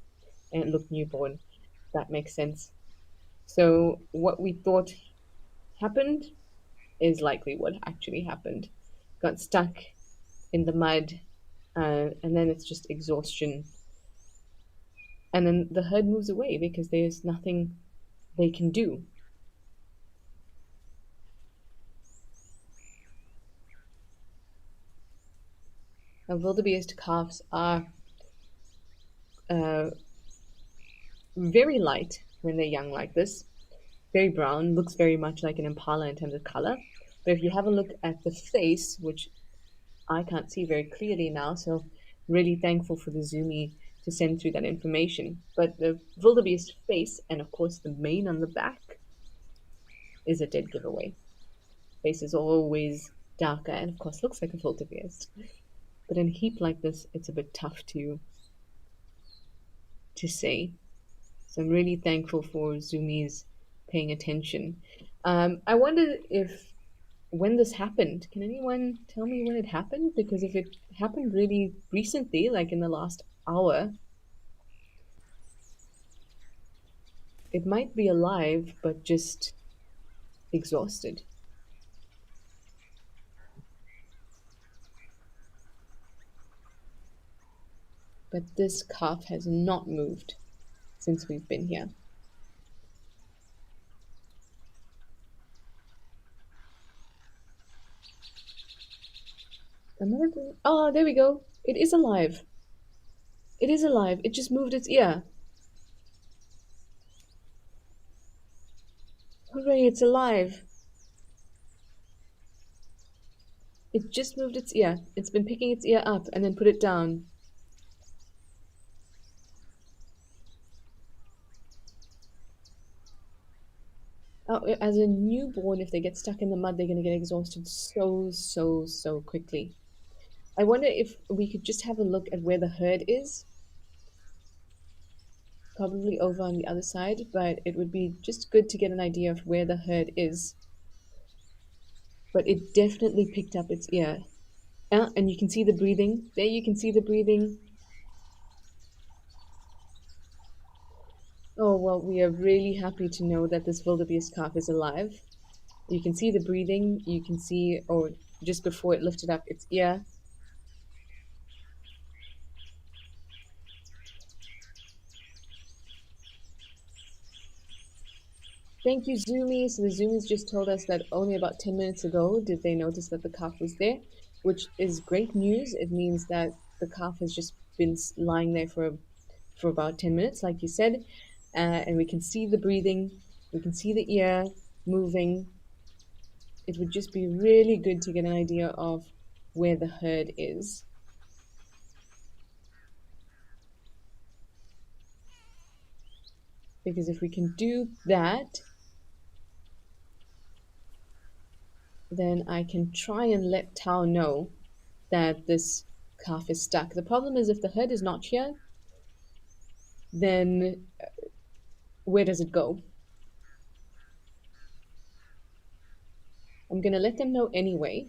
and it looked newborn. That makes sense. So what we thought happened is likely what actually happened. Got stuck in the mud, and then it's just exhaustion. And then the herd moves away because there's nothing they can do. Now, wildebeest calves are uh, very light when they're young like this, very brown, looks very much like an impala in terms of color. But if you have a look at the face, which I can't see very clearly now, so really thankful for the Zoomy to send through that information. But the wildebeest face, and of course the mane on the back, is a dead giveaway. Face is always darker and of course looks like a wildebeest. But in a heap like this, it's a bit tough to say. So I'm really thankful for Zoomies paying attention. I wonder if when this happened, can anyone tell me when it happened? Because if it happened really recently, like in the last hour, it might be alive, but just exhausted. But this calf has not moved since we've been here. Another thing. Oh, there we go. It is alive. It is alive. It just moved its ear. Hooray, it's alive. It just moved its ear. It's been picking its ear up and then put it down. Oh, as a newborn, if they get stuck in the mud, they're going to get exhausted so quickly. I wonder if we could just have a look at where the herd is. Probably over on the other side, but it would be just good to get an idea of where the herd is. But it definitely picked up its ear. And you can see the breathing. There you can see the breathing. Oh, well, we are really happy to know that this wildebeest calf is alive. You can see the breathing. You can see, or just before it lifted up its ear. Thank you, Zoomies. So the Zoomies just told us that only about 10 minutes ago did they notice that the calf was there. which is great news. It means that the calf has just been lying there for about 10 minutes, like you said, and we can see the breathing, we can see the ear moving. It would just be really good to get an idea of where the herd is. Because if we can do that, then I can try and let Tao know that this calf is stuck. The problem is if the herd is not here, then where does it go? I'm going to let them know anyway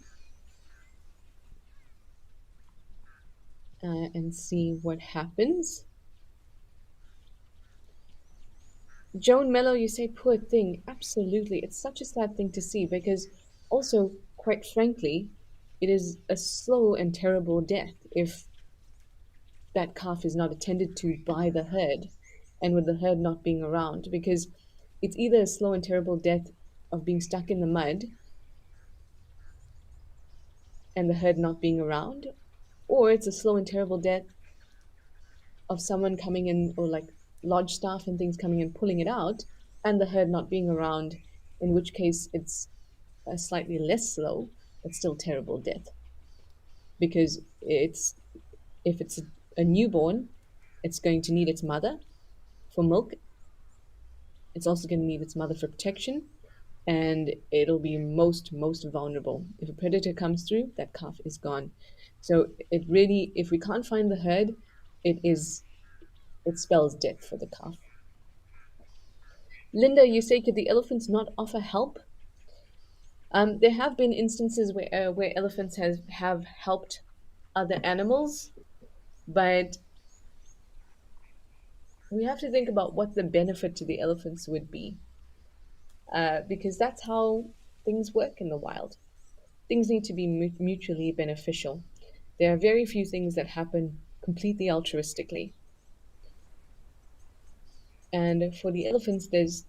and see what happens. Joan Mello, you say poor thing. Absolutely. It's such a sad thing to see because also, quite frankly, it is a slow and terrible death if that calf is not attended to by the herd and with the herd not being around because it's either a slow and terrible death of being stuck in the mud and the herd not being around, or it's a slow and terrible death of someone coming in or like lodge staff and things coming and pulling it out and the herd not being around, in which case it's a slightly less slow but still terrible death because it's if it's a newborn, it's going to need its mother for milk. It's also going to need its mother for protection, and it'll be most vulnerable. If a predator comes through, that calf is gone. So it really, if we can't find the herd, it spells death for the calf. Linda, you say could the elephants not offer help? There have been instances where elephants have helped other animals, but we have to think about what the benefit to the elephants would be, because that's how things work in the wild. Things need to be mutually beneficial. There are very few things that happen completely altruistically. And for the elephants, this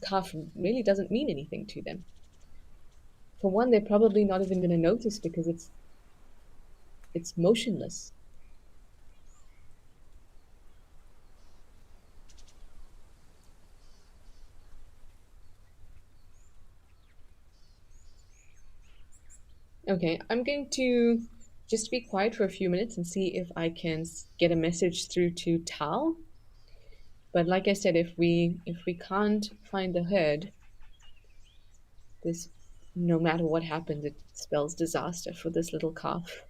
calf really doesn't mean anything to them. For one, they're probably not even going to notice because it's motionless. Okay, I'm going to just be quiet for a few minutes and see if I can get a message through to Tao. But like I said, if we can't find the herd, this no matter what happens, it spells disaster for this little calf.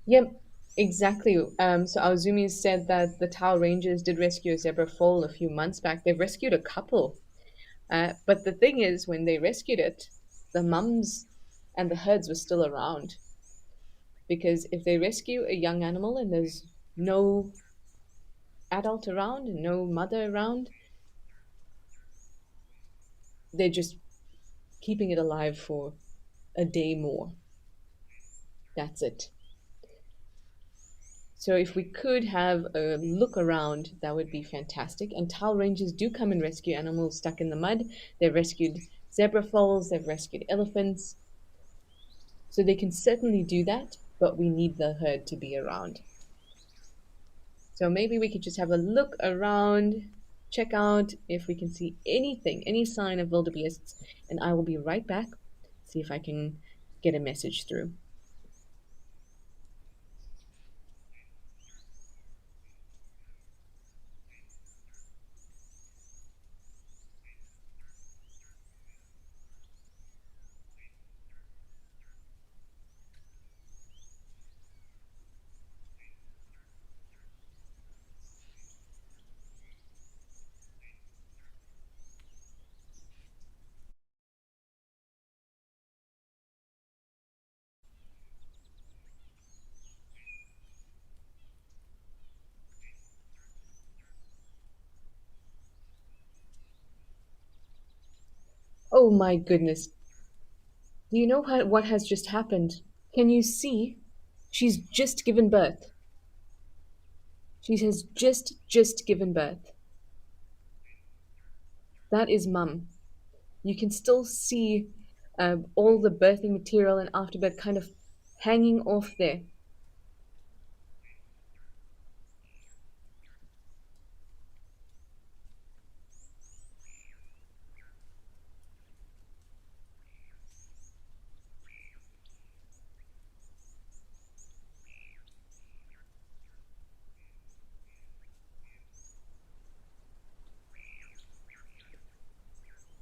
Yep, exactly. So our Zoomies said that the Tao Rangers did rescue a zebra foal a few months back. They've rescued a couple. But the thing is, when they rescued it, the mums and the herds were still around. Because if they rescue a young animal and there's no adult around, no mother around, they're just keeping it alive for a day more. That's it. So if we could have a look around, that would be fantastic. And Tao Rangers do come and rescue animals stuck in the mud. They've rescued zebra foals, they've rescued elephants. So they can certainly do that, but we need the herd to be around. So maybe we could just have a look around, check out if we can see anything, any sign of wildebeests, and I will be right back, see if I can get a message through. Oh my goodness. Do you know what has just happened? Can you see? She's just given birth. She has just given birth. That is mum. You can still see all the birthing material and afterbirth kind of hanging off there.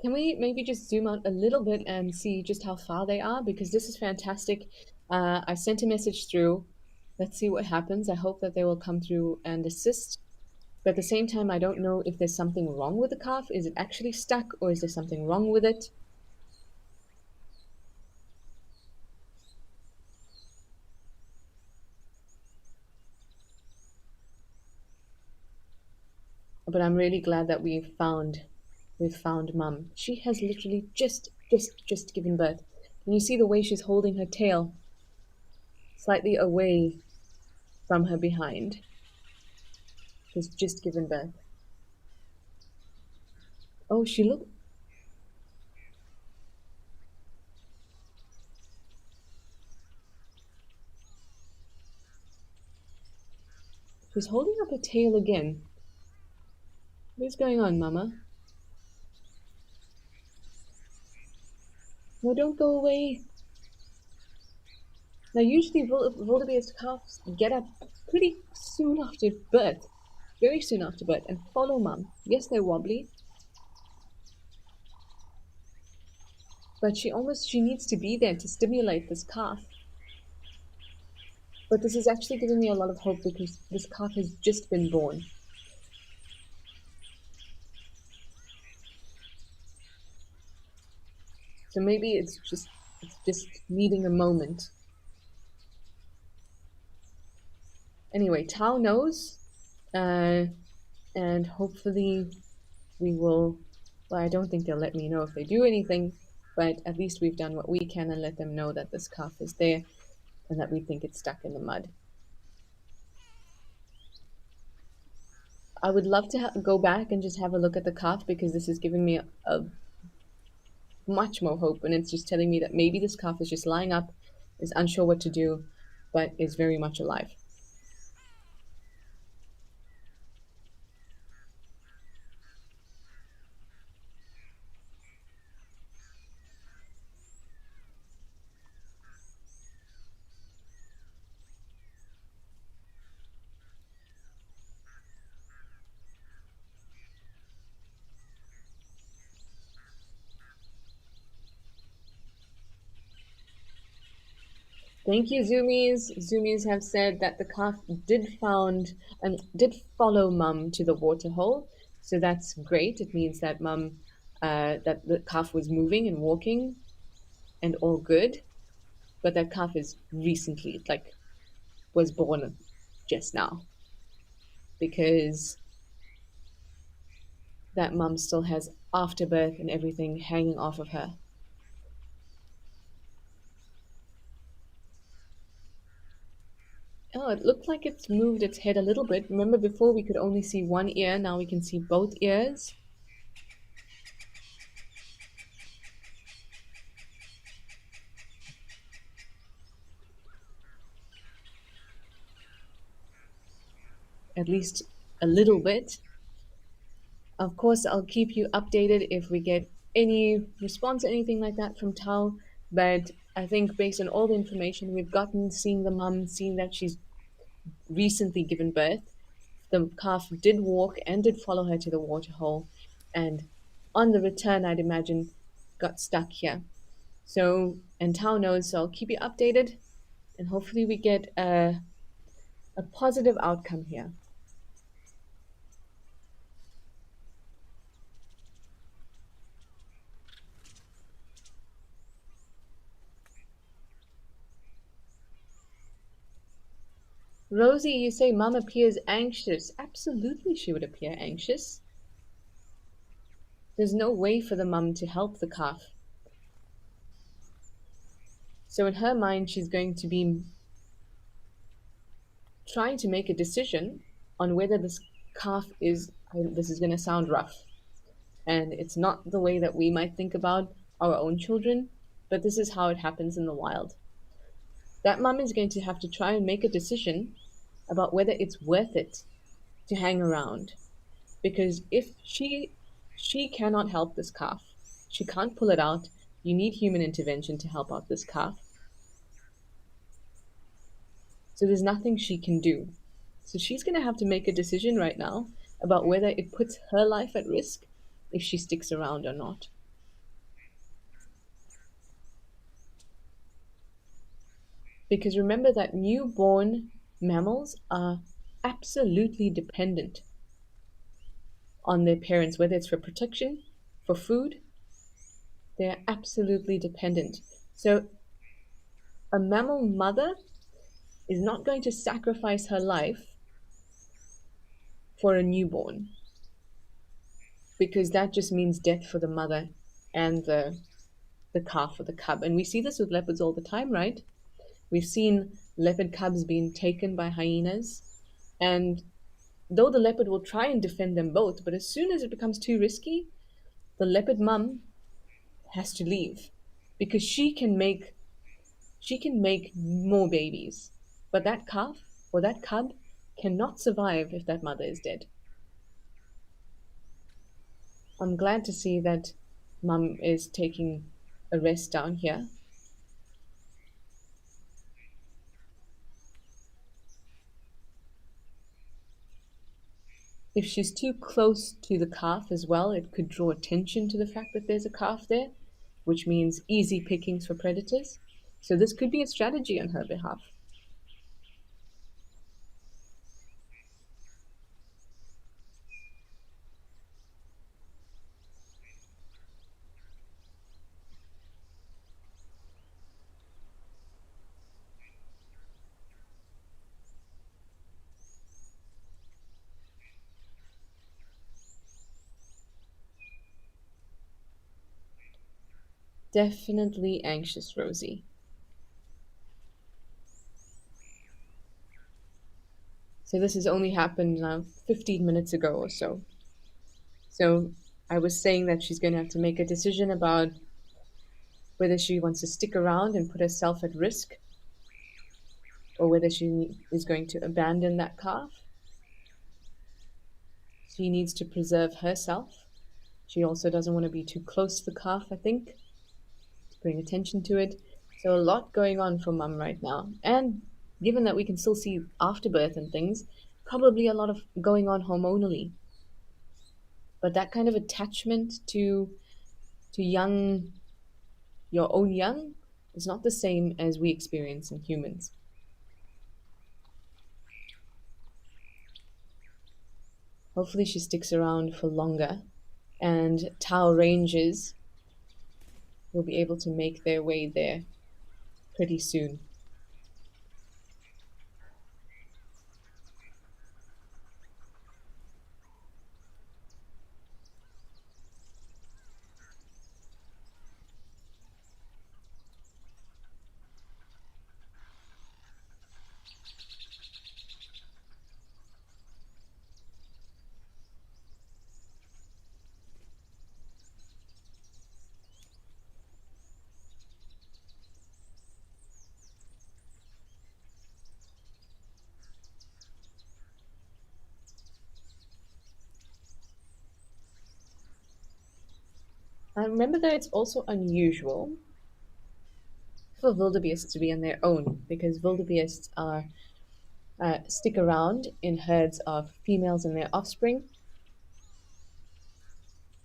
Can we maybe just zoom out a little bit and see just how far they are? Because this is fantastic. I sent a message through. Let's see what happens. I hope that they will come through and assist. But at the same time, I don't know if there's something wrong with the calf. Is it actually stuck or is there something wrong with it? But I'm really glad that we've found mum. She has literally just given birth. And you see the way she's holding her tail slightly away from her behind. She's just given birth. Oh, she's holding up her tail again. What's going on, Mama? No, don't go away. Now, usually wildebeest calves get up pretty soon after birth, very soon after birth, and follow mum. Yes, they're wobbly, but she needs to be there to stimulate this calf. But this is actually giving me a lot of hope because this calf has just been born. So maybe it's just needing a moment. Anyway, Tao knows, and hopefully we will. Well, I don't think they'll let me know if they do anything, but at least we've done what we can and let them know that this calf is there and that we think it's stuck in the mud. I would love to go back and just have a look at the calf because this is giving me a much more hope, and it's just telling me that maybe this calf is just lying up, is unsure what to do, but is very much alive. Thank you, Zoomies. Zoomies have said that the calf did follow Mum to the waterhole, so that's great. It means that that the calf was moving and walking, and all good. But that calf is recently, like, was born just now, because that Mum still has afterbirth and everything hanging off of her. Oh, it looked like it's moved its head a little bit. Remember before we could only see one ear, now we can see both ears. At least a little bit. Of course, I'll keep you updated if we get any response or anything like that from Tao. But I think based on all the information we've gotten, seeing the mum, seeing that she's recently given birth, the calf did walk and did follow her to the waterhole. And on the return, I'd imagine, got stuck here. So, and Tao knows, so I'll keep you updated. And hopefully we get a positive outcome here. Rosie, you say mum appears anxious. Absolutely, she would appear anxious. There's no way for the mum to help the calf. So in her mind, she's going to be trying to make a decision on whether this calf is, this is going to sound rough, and it's not the way that we might think about our own children, but this is how it happens in the wild. That mom is going to have to try and make a decision about whether it's worth it to hang around, because if she cannot help this calf, she can't pull it out. You need human intervention to help out this calf. So there's nothing she can do. So she's going to have to make a decision right now about whether it puts her life at risk if she sticks around or not. Because remember that newborn mammals are absolutely dependent on their parents, whether it's for protection, for food, they're absolutely dependent. So a mammal mother is not going to sacrifice her life for a newborn, because that just means death for the mother and the calf or the cub. And we see this with leopards all the time, right? We've seen leopard cubs being taken by hyenas, and though the leopard will try and defend them both, but as soon as it becomes too risky, the leopard mum has to leave, because she can make more babies, but that calf or that cub cannot survive if that mother is dead. I'm glad to see that mum is taking a rest down here. If she's too close to the calf as well, it could draw attention to the fact that there's a calf there, which means easy pickings for predators. So this could be a strategy on her behalf. Definitely anxious, Rosie. So this has only happened now 15 minutes ago or so. So I was saying that she's going to have to make a decision about whether she wants to stick around and put herself at risk, or whether she is going to abandon that calf. She needs to preserve herself. She also doesn't want to be too close to the calf, I think, to bring attention to it. So a lot going on for mum right now. And given that we can still see afterbirth and things, probably a lot of going on hormonally. But that kind of attachment to young, your own young, is not the same as we experience in humans. Hopefully she sticks around for longer, and Tau rangers will be able to make their way there pretty soon. And remember that it's also unusual for wildebeests to be on their own, because wildebeests are stick around in herds of females and their offspring,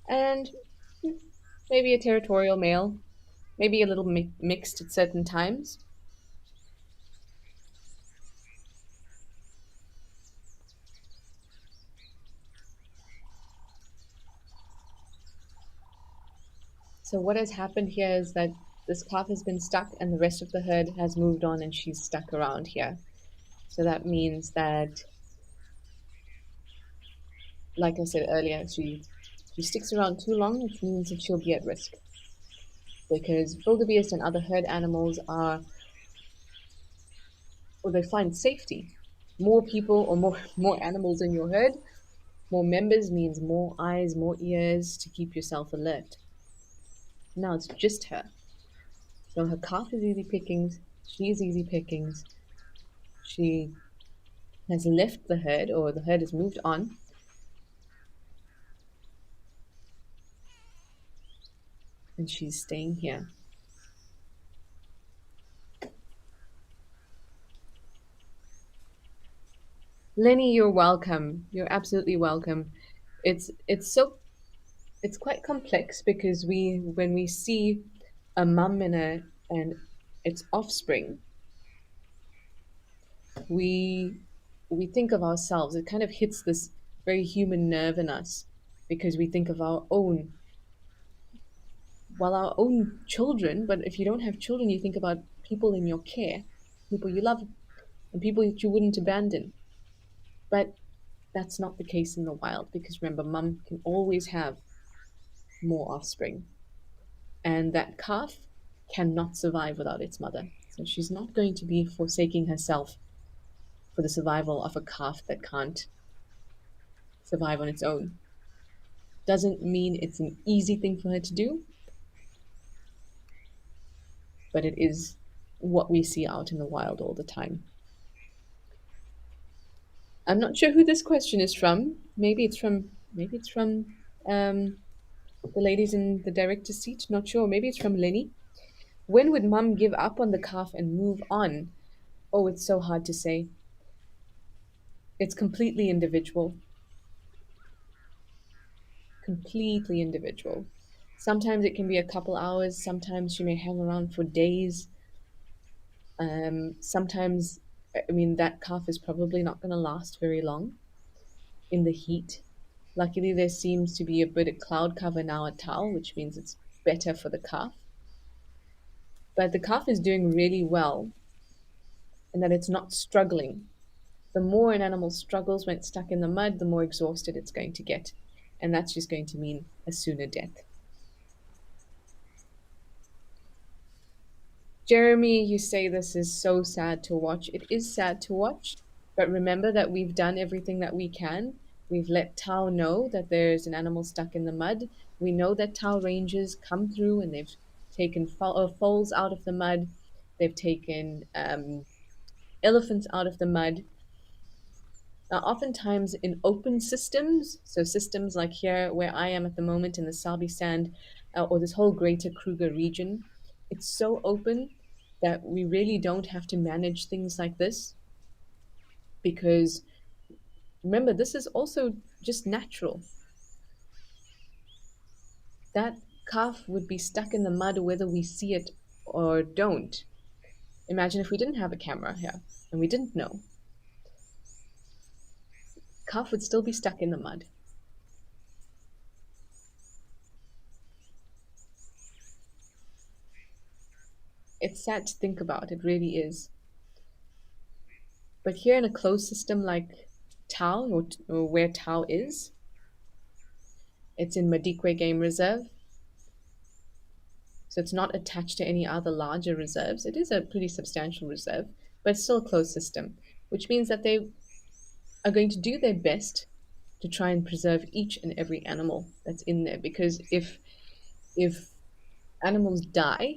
and maybe a territorial male, maybe a little mixed at certain times. So what has happened here is that this calf has been stuck and the rest of the herd has moved on and she's stuck around here. So that means that, like I said earlier, she sticks around too long, which means that she'll be at risk. Because wildebeest and other herd animals are, or they find safety More people or more animals in your herd, more members means more eyes, more ears to keep yourself alert. Now it's just her. So her calf is easy pickings, she is easy pickings. She has left the herd, or the herd has moved on, and she's staying here. Lenny, you're welcome. You're absolutely welcome. It's quite complex because when we see a mum and its offspring, we we think of ourselves. It kind of hits this very human nerve in us because we think of our own, well, our own children. But if you don't have children, you think about people in your care, people you love, and people that you wouldn't abandon. But that's not the case in the wild because remember, mum can always have more offspring, and that calf cannot survive without its mother. So she's not going to be forsaking herself for the survival of a calf that can't survive on its own. Doesn't mean it's an easy thing for her to do, but it is what we see out in the wild all the time. I'm not sure who this question is from. Maybe it's from um, the ladies in the director's seat. Not sure. Maybe it's from Lenny. When would mum give up on the calf and move on? Oh, it's so hard to say. It's completely individual. Completely individual. Sometimes it can be a couple hours. Sometimes she may hang around for days. Sometimes, I mean, that calf is probably not going to last very long in the heat. Luckily, there seems to be a bit of cloud cover now at Tau, which means it's better for the calf. But the calf is doing really well in that it's not struggling. The more an animal struggles when it's stuck in the mud, the more exhausted it's going to get. And that's just going to mean a sooner death. Jeremy, you say this is so sad to watch. It is sad to watch, but remember that we've done everything that we can. We've let Tau know that there's an animal stuck in the mud. We know that Tau rangers come through and they've taken foals out of the mud. They've taken elephants out of the mud. Now, oftentimes in open systems, so systems like here where I am at the moment in the Sabi Sand, or this whole greater Kruger region, it's so open that we really don't have to manage things like this because remember, this is also just natural. That calf would be stuck in the mud whether we see it or don't. Imagine if we didn't have a camera here and we didn't know. Calf would still be stuck in the mud. It's sad to think about, it really is. But here in a closed system like Tau, or where Tau is, it's in Madikwe Game Reserve. So it's not attached to any other larger reserves. It is a pretty substantial reserve, but it's still a closed system, which means that they are going to do their best to try and preserve each and every animal that's in there. Because if animals die,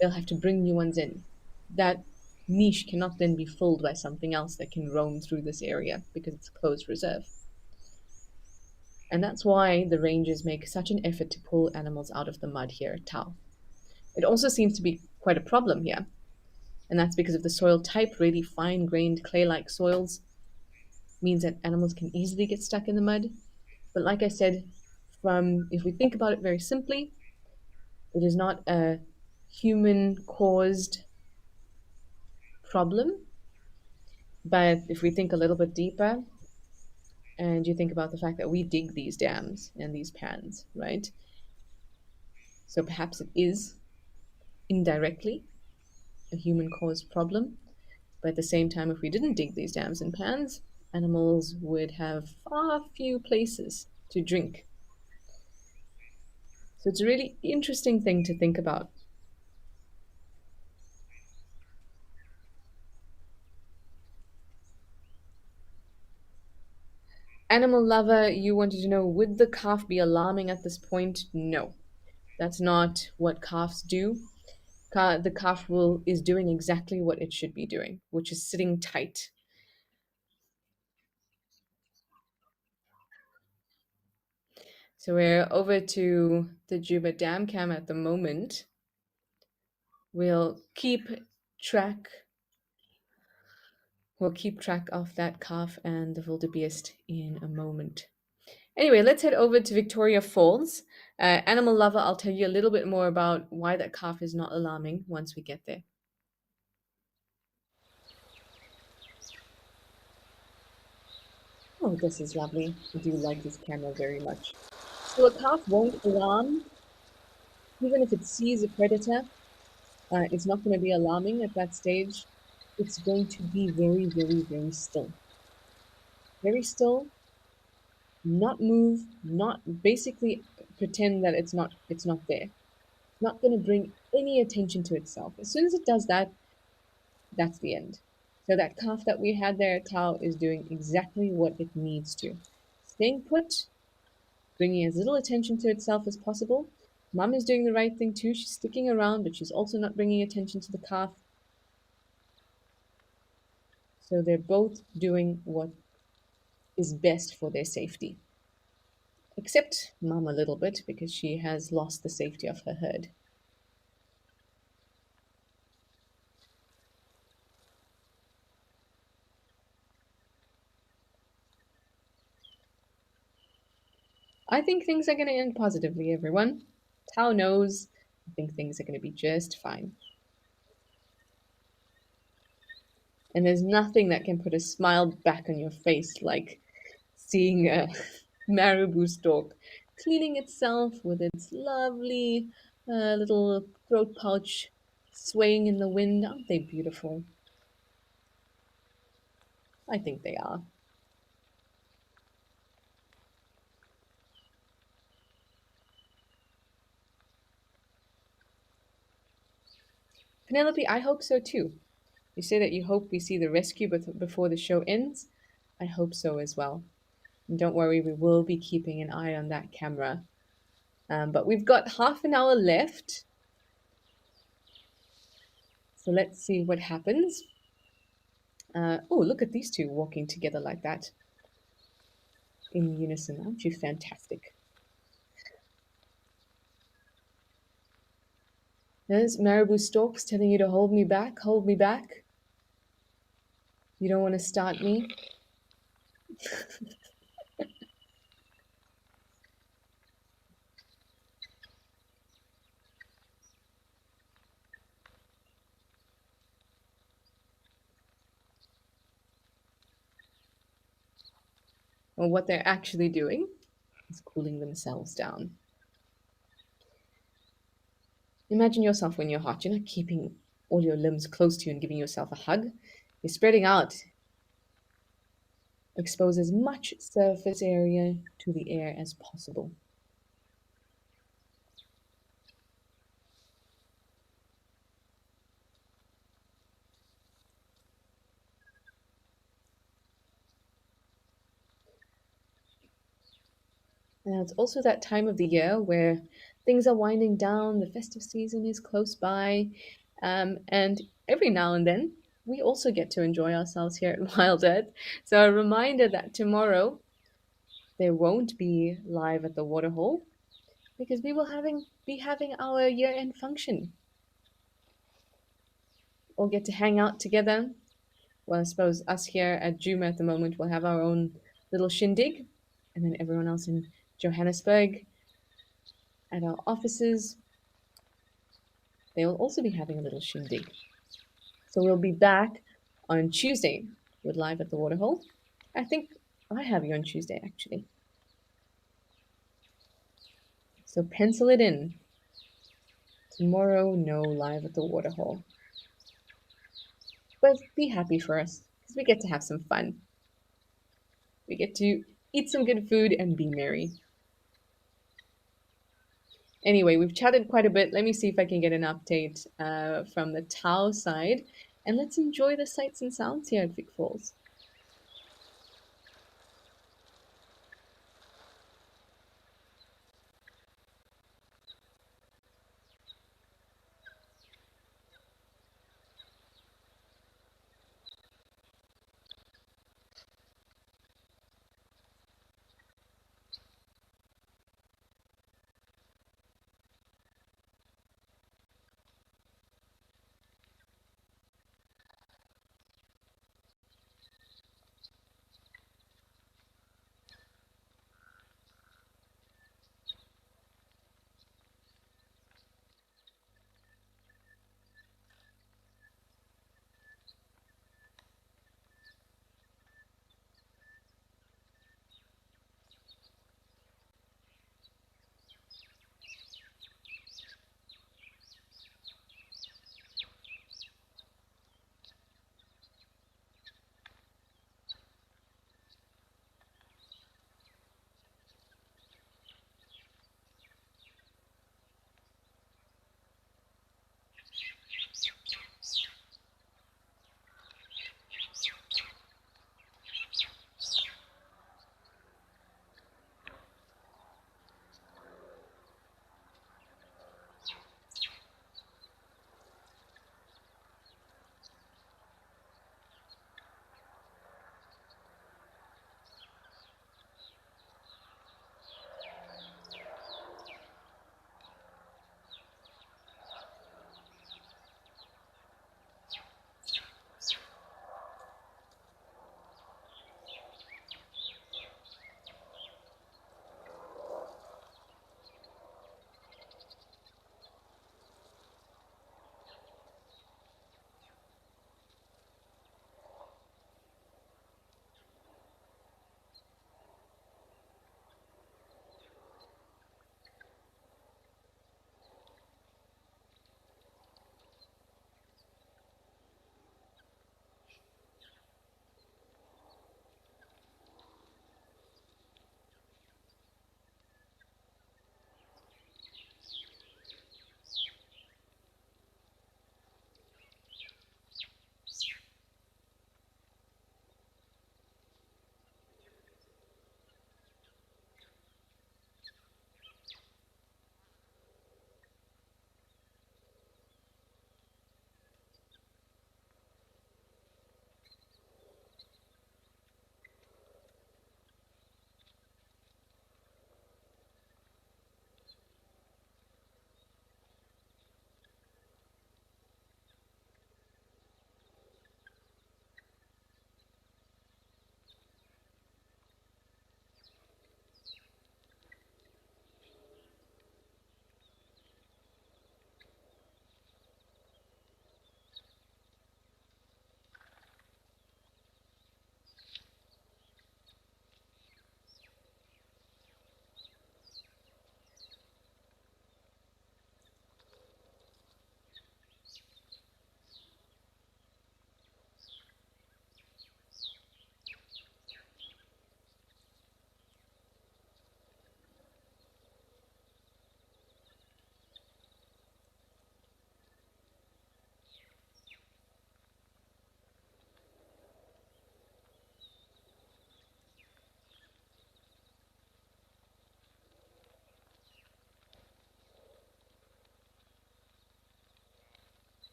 they'll have to bring new ones in. That niche cannot then be filled by something else that can roam through this area because it's a closed reserve. And that's why the rangers make such an effort to pull animals out of the mud here at Tau. It also seems to be quite a problem here, and that's because of the soil type. Really fine-grained clay-like soils means that animals can easily get stuck in the mud. But like I said, if we think about it very simply, it is not a human-caused problem. But if we think a little bit deeper, and you think about the fact that we dig these dams and these pans, right? So perhaps it is indirectly a human caused problem. But at the same time, if we didn't dig these dams and pans, animals would have far few places to drink. So it's a really interesting thing to think about. Animal lover, you wanted to know, would the calf be alarming at this point? No, that's not what calves do. The calf will is doing exactly what it should be doing, which is sitting tight. So we're over to the Juba Dam cam at the moment. We'll keep track. We'll keep track of that calf and the wildebeest in a moment. Anyway, let's head over to Victoria Falls. Animal lover, I'll tell you a little bit more about why that calf is not alarming once we get there. Oh, this is lovely. I do like this camera very much. So a calf won't alarm, even if it sees a predator. It's not going to be alarming at that stage. It's going to be very, very, very still. Very still, not move, not basically pretend that it's not there. Not going to bring any attention to itself. As soon as it does that, that's the end. So that calf that we had there at Tau is doing exactly what it needs to. Staying put, bringing as little attention to itself as possible. Mum is doing the right thing too. She's sticking around, but she's also not bringing attention to the calf. So they're both doing what is best for their safety. Except Mum a little bit because she has lost the safety of her herd. I think things are going to end positively, everyone. Tao knows. I think things are going to be just fine. And there's nothing that can put a smile back on your face like seeing a marabou stork cleaning itself with its lovely little throat pouch swaying in the wind. Aren't they beautiful? I think they are. Penelope, I hope so too. You say that you hope we see the rescue before the show ends. I hope so as well. And don't worry, we will be keeping an eye on that camera. But we've got half an hour left. So let's see what happens. Oh, look at these two walking together like that in unison. Aren't you fantastic? There's marabou storks telling you to hold me back, hold me back. You don't want to start me. Well, what they're actually doing is cooling themselves down. Imagine yourself when you're hot. You're not keeping all your limbs close to you and giving yourself a hug. You're spreading out. Expose as much surface area to the air as possible. And it's also that time of the year where things are winding down, the festive season is close by, and every now and then we also get to enjoy ourselves here at Wild Earth. So a reminder that tomorrow there won't be live at the waterhole because we will be having our year-end function. We'll get to hang out together. Well, I suppose us here at Juma at the moment will have our own little shindig, and then everyone else in Johannesburg at our offices, they will also be having a little shindig. So we'll be back on Tuesday with Live at the Waterhole. I think I have you on Tuesday, actually. So pencil it in. Tomorrow, no Live at the Waterhole. But be happy for us, because we get to have some fun. We get to eat some good food and be merry. Anyway, we've chatted quite a bit. Let me see if I can get an update from the Tau side. And let's enjoy the sights and sounds here at Vic Falls.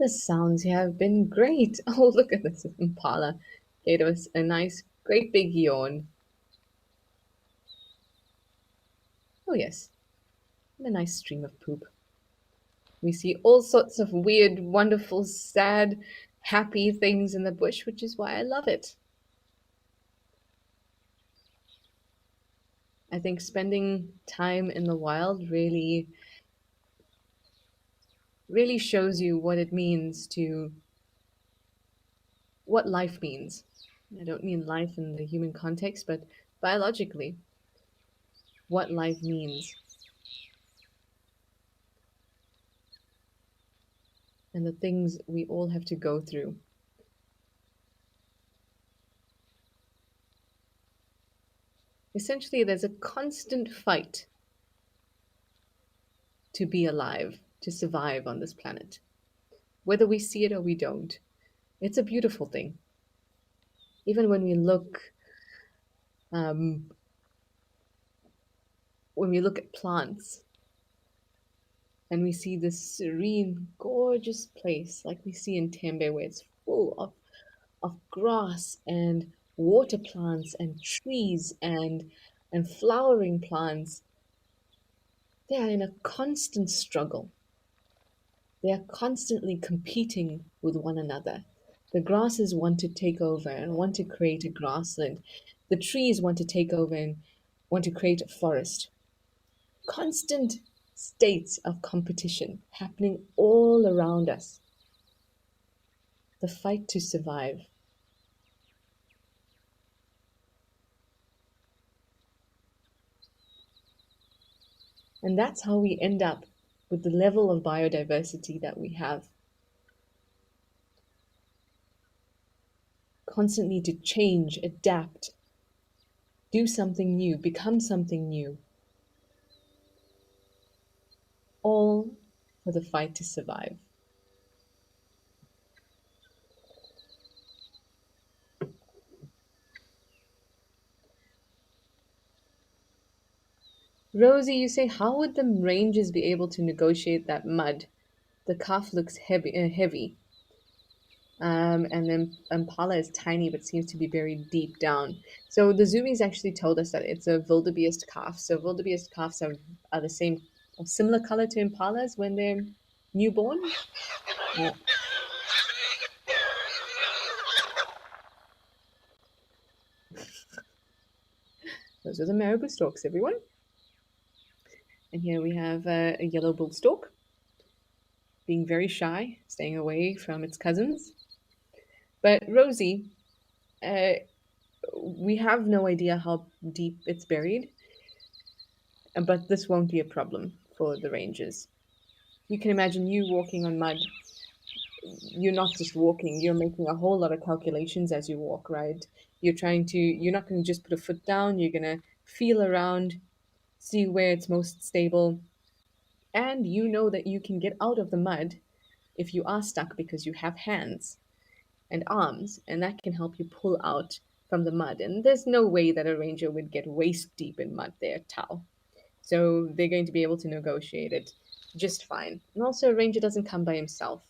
The sounds have been great. Oh, look at this impala. Gave us a nice, great big yawn. Oh, yes, and a nice stream of poop. We see all sorts of weird, wonderful, sad, happy things in the bush, which is why I love it. I think spending time in the wild really shows you what it means to what life means. I don't mean life in the human context, but biologically, what life means and the things we all have to go through. Essentially, there's a constant fight to be alive, to survive on this planet, whether we see it or we don't. It's a beautiful thing. Even um, when we look at plants and we see this serene, gorgeous place like we see in Tembe, where it's full of grass and water plants and trees and flowering plants. They are in a constant struggle. They are constantly competing with one another. The grasses want to take over and want to create a grassland. The trees want to take over and want to create a forest. Constant states of competition happening all around us. The fight to survive. And that's how we end up with the level of biodiversity that we have. Constantly to change, adapt, do something new, become something new, all for the fight to survive. Rosie, you say, how would the rangers be able to negotiate that mud? The calf looks heavy. And then Impala is tiny but seems to be buried deep down. So the zoomies actually told us that it's a wildebeest calf. So wildebeest calves are the same or similar color to Impalas when they're newborn. Uh, those are the marabou storks, everyone. And here we have a yellow bull stork being very shy, staying away from its cousins. But Rosie, uh, we have no idea how deep it's buried, but this won't be a problem for the rangers. You can imagine you walking on mud. You're not just walking, you're making a whole lot of calculations as you walk, right? You're not going to just put a foot down, you're going to feel around, see where it's most stable, and you know that you can get out of the mud if you are stuck because you have hands and arms, and that can help you pull out from the mud. And there's no way that a ranger would get waist deep in mud there, Tao. So they're going to be able to negotiate it just fine. And also, a ranger doesn't come by himself.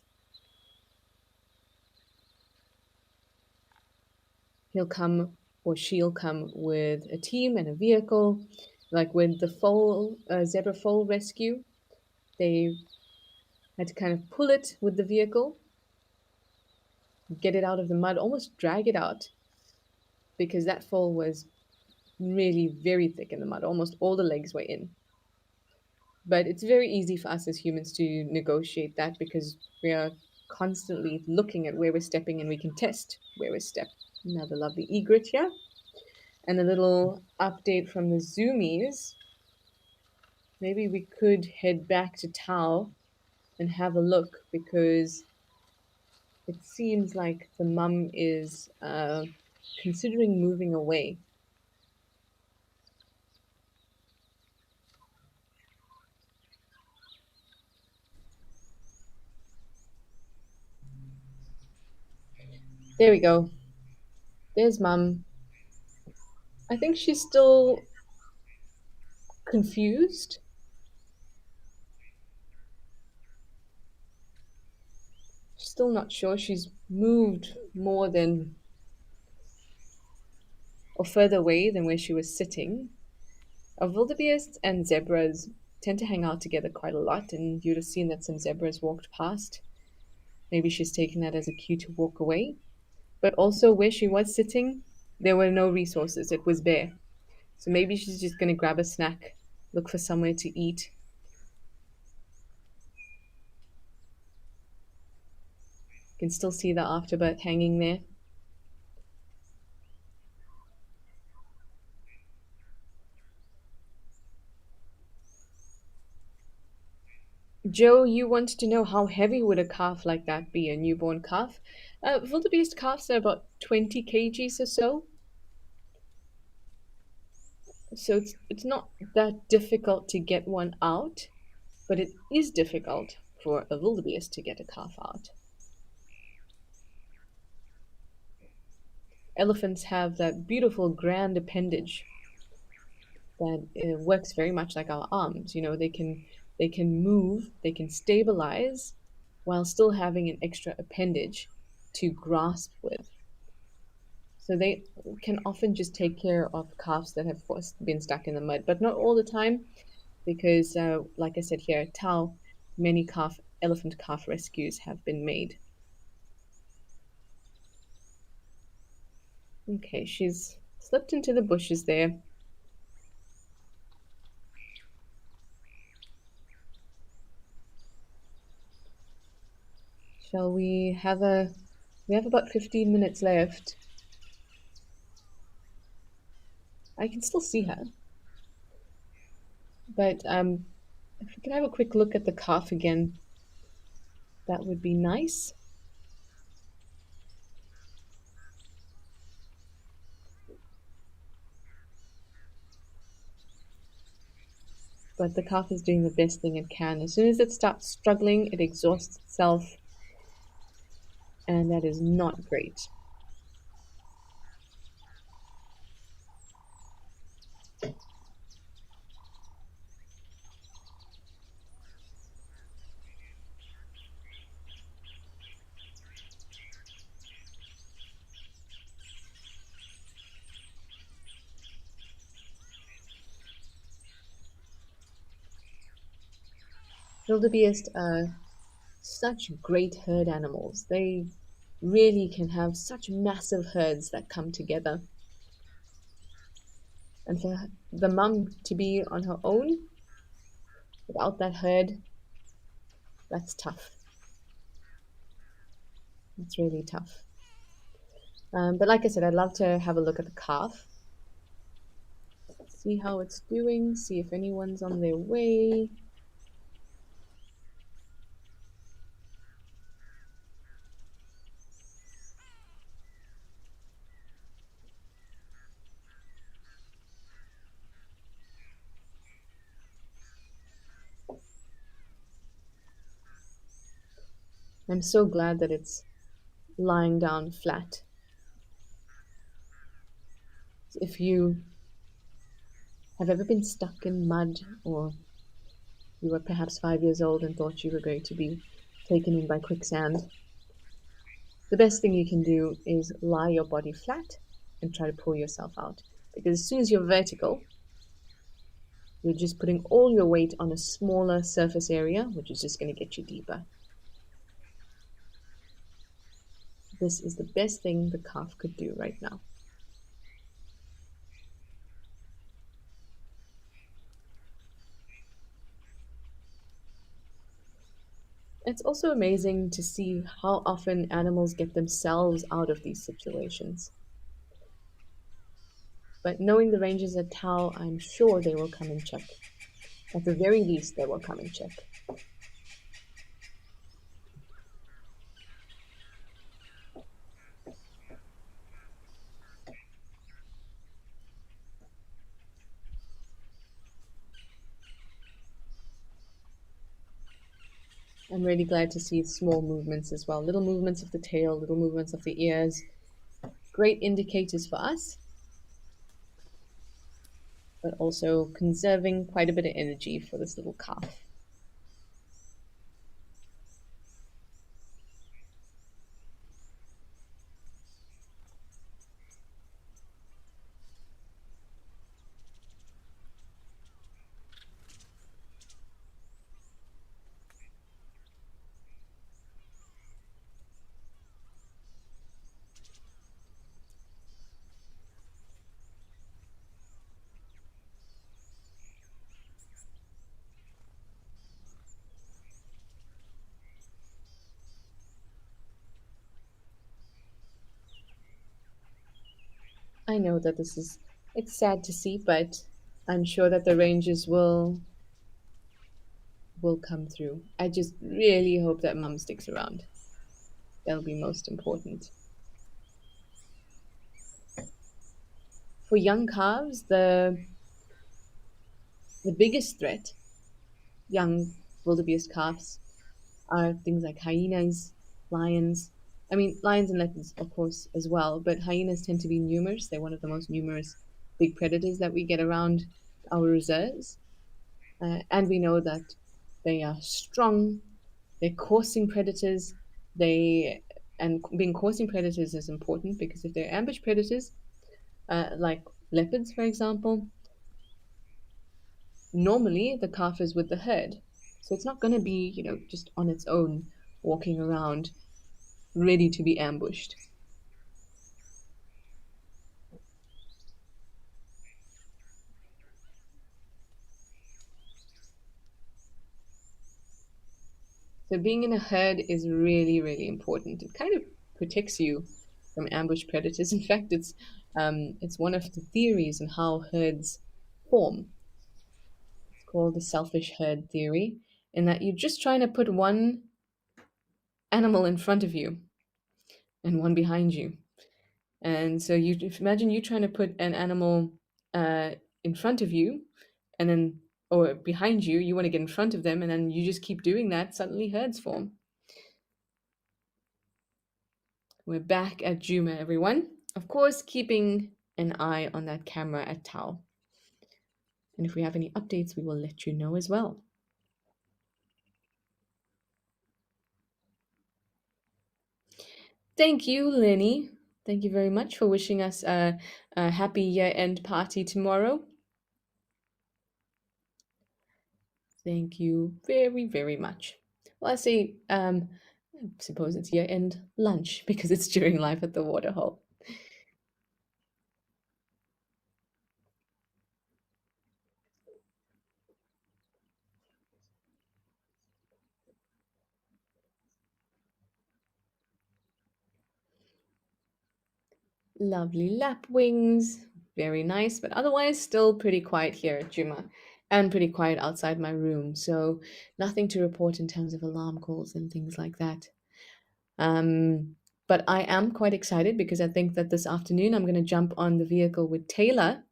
He'll come or she'll come with a team and a vehicle. Like with the zebra foal rescue, they had to kind of pull it with the vehicle, get it out of the mud, almost drag it out, because that foal was really very thick in the mud. Almost all the legs were in. But it's very easy for us as humans to negotiate that because we are constantly looking at where we're stepping and we can test where we're stepping. Another lovely egret here. And a little update from the zoomies. Maybe we could head back to Tao and have a look because it seems like the mum is considering moving away. There we go. There's mum. I think she's still confused. Still not sure. She's moved more than or further away than where she was sitting. Wildebeests and zebras tend to hang out together quite a lot, and you'd have seen that some zebras walked past. Maybe she's taken that as a cue to walk away. But also, where she was sitting, there were no resources, it was bare. So maybe she's just going to grab a snack, look for somewhere to eat. You can still see the afterbirth hanging there. Joe, you wanted to know how heavy would a calf like that be, a newborn calf? Wildebeest calves are about 20 kgs or so. So it's not that difficult to get one out, but it is difficult for a wildebeest to get a calf out. Elephants have that beautiful grand appendage that works very much like our arms. You know, they can move, they can stabilize while still having an extra appendage to grasp with. So they can often just take care of calves that have been stuck in the mud, but not all the time, because, like I said here at Tau, many elephant calf rescues have been made. Okay, she's slipped into the bushes there. Shall we have a... We have about 15 minutes left. I can still see her. But if we can have a quick look at the calf again, that would be nice. But the calf is doing the best thing it can. As soon as it starts struggling, it exhausts itself, and that is not great. Wildebeest are such great herd animals. They really can have such massive herds that come together. And for the mum to be on her own without that herd, that's tough. It's really tough. But like I said, I'd love to have a look at the calf. See how it's doing, see if anyone's on their way. I'm so glad that it's lying down flat. If you have ever been stuck in mud, or you were perhaps 5 years old and thought you were going to be taken in by quicksand, the best thing you can do is lie your body flat and try to pull yourself out. Because as soon as you're vertical, you're just putting all your weight on a smaller surface area, which is just going to get you deeper. This is the best thing the calf could do right now. It's also amazing to see how often animals get themselves out of these situations. But knowing the rangers at Tau, I'm sure they will come and check. At the very least, they will come and check. I'm really glad to see small movements as well. Little movements of the tail, little movements of the ears. Great indicators for us, but also conserving quite a bit of energy for this little calf. I know that it's sad to see, but I'm sure that the Rangers will come through. I just really hope that Mum sticks around. That'll be most important. For young calves, the biggest threat, young wildebeest calves, are things like hyenas, lions. I mean, lions and leopards, of course, as well, but hyenas tend to be numerous. They're one of the most numerous big predators that we get around our reserves. And we know that they are strong, they're coursing predators. They and being coursing predators is important because if they're ambush predators, like leopards, for example, normally the calf is with the herd, so it's not going to be just on its own walking around ready to be ambushed. So being in a herd is really, really important. It kind of protects you from ambush predators. In fact, it's one of the theories on how herds form. It's called the selfish herd theory, in that you're just trying to put one animal in front of you and one behind you. And so you imagine you trying to put an animal uh, in front of you, and then or behind you, you want to get in front of them, and then you just keep doing that. Suddenly, herds form. We're back at Juma, everyone. Of course, keeping an eye on that camera at Tau. And if we have any updates, we will let you know as well. Thank you, Lenny. Thank you very much for wishing us a happy year-end party tomorrow. Thank you very, very much. Well, I say, I suppose it's year-end lunch because it's during live at the waterhole. Lovely lapwings, very nice, but otherwise still pretty quiet here at Juma and pretty quiet outside my room. So nothing to report in terms of alarm calls and things like that. But I am quite excited because I think that this afternoon I'm going to jump on the vehicle with Taylor.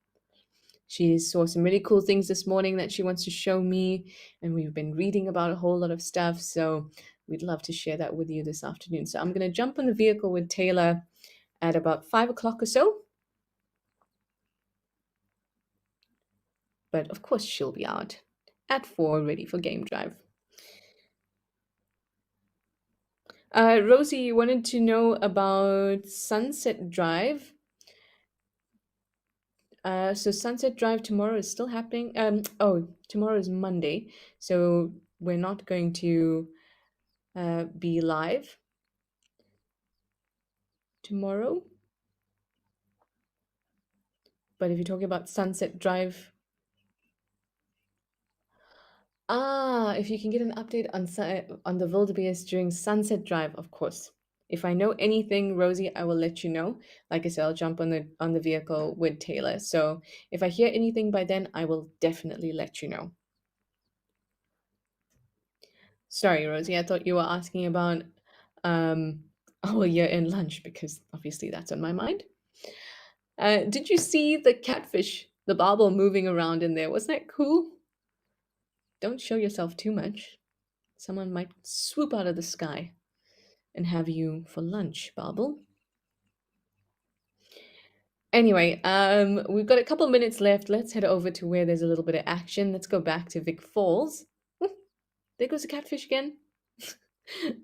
She saw some really cool things this morning that she wants to show me, and we've been reading about a whole lot of stuff. So we'd love to share that with you this afternoon. So I'm going to jump on the vehicle with Taylor at about 5 o'clock or so. But of course, she'll be out at 4, ready for game drive. Rosie, you wanted to know about Sunset Drive. So Sunset Drive tomorrow is still happening. Tomorrow is Monday, so we're not going to be live tomorrow. But if you're talking about Sunset Drive, if you can get an update on the wildebeest during Sunset Drive, of course. If I know anything, Rosie, I will let you know. Like I said, I'll jump on the vehicle with Taylor. So if I hear anything by then, I will definitely let you know. Sorry, Rosie, I thought you were asking about our year-end lunch because obviously that's on my mind. Did you see the catfish, the barbel moving around in there? Wasn't that cool? Don't show yourself too much. Someone might swoop out of the sky and have you for lunch, barbel. Anyway, we've got a couple minutes left. Let's head over to where there's a little bit of action. Let's go back to Vic Falls. There goes the catfish again.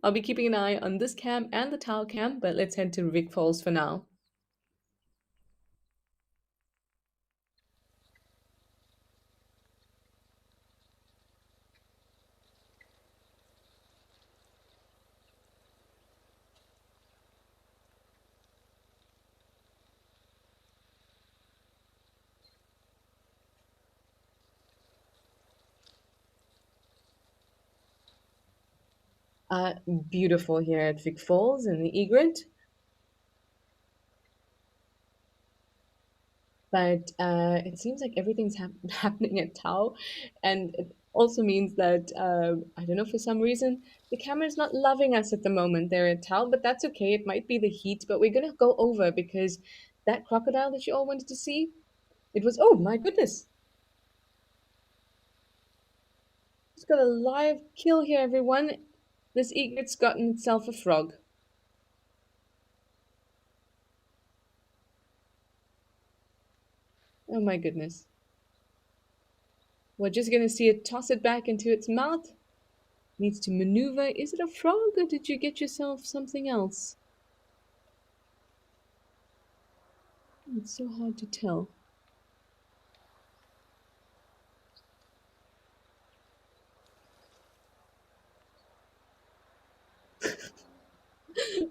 I'll be keeping an eye on this cam and the towel cam, but let's head to Vic Falls for now. Beautiful here at Vic Falls in the egret. But it seems like everything's happening at Tau, and it also means that I don't know, for some reason the camera's not loving us at the moment there at Tau, but that's okay. It might be the heat, but we're gonna go over because that crocodile that you all wanted to see, it was, oh my goodness, it's got a live kill here, everyone. This egret's gotten itself a frog. Oh my goodness. We're just gonna see it toss it back into its mouth. Needs to maneuver. Is it a frog or did you get yourself something else? It's so hard to tell.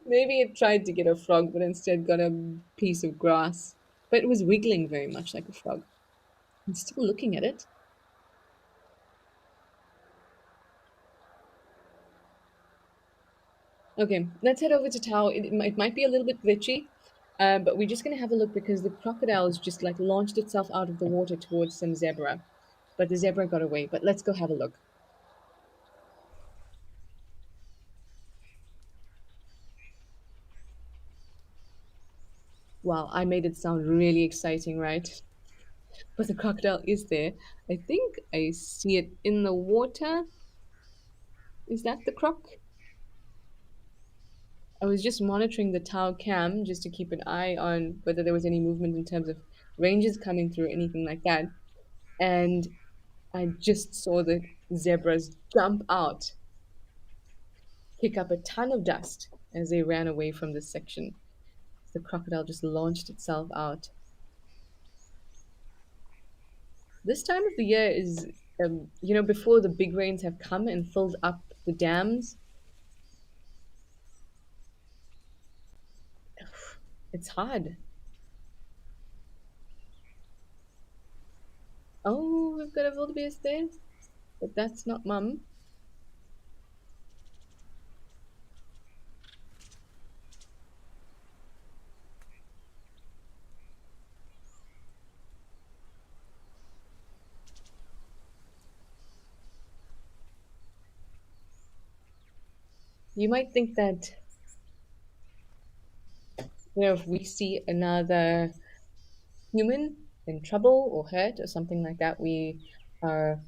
Maybe it tried to get a frog, but instead got a piece of grass. But it was wiggling very much like a frog. I'm still looking at it. Okay, let's head over to Tao. It might be a little bit glitchy, but we're just going to have a look because the crocodile has just like launched itself out of the water towards some zebra. But the zebra got away. But let's go have a look. Wow, I made it sound really exciting, right? But the crocodile is there. I think I see it in the water. Is that the croc? I was just monitoring the Tau cam just to keep an eye on whether there was any movement in terms of ranges coming through, anything like that. And I just saw the zebras jump out, kick up a ton of dust as they ran away from this section. The crocodile just launched itself out. This time of the year is, before the big rains have come and filled up the dams. It's hard. Oh, we've got a wildebeest there, but that's not mum. You might think that, if we see another human in trouble or hurt or something like that, we are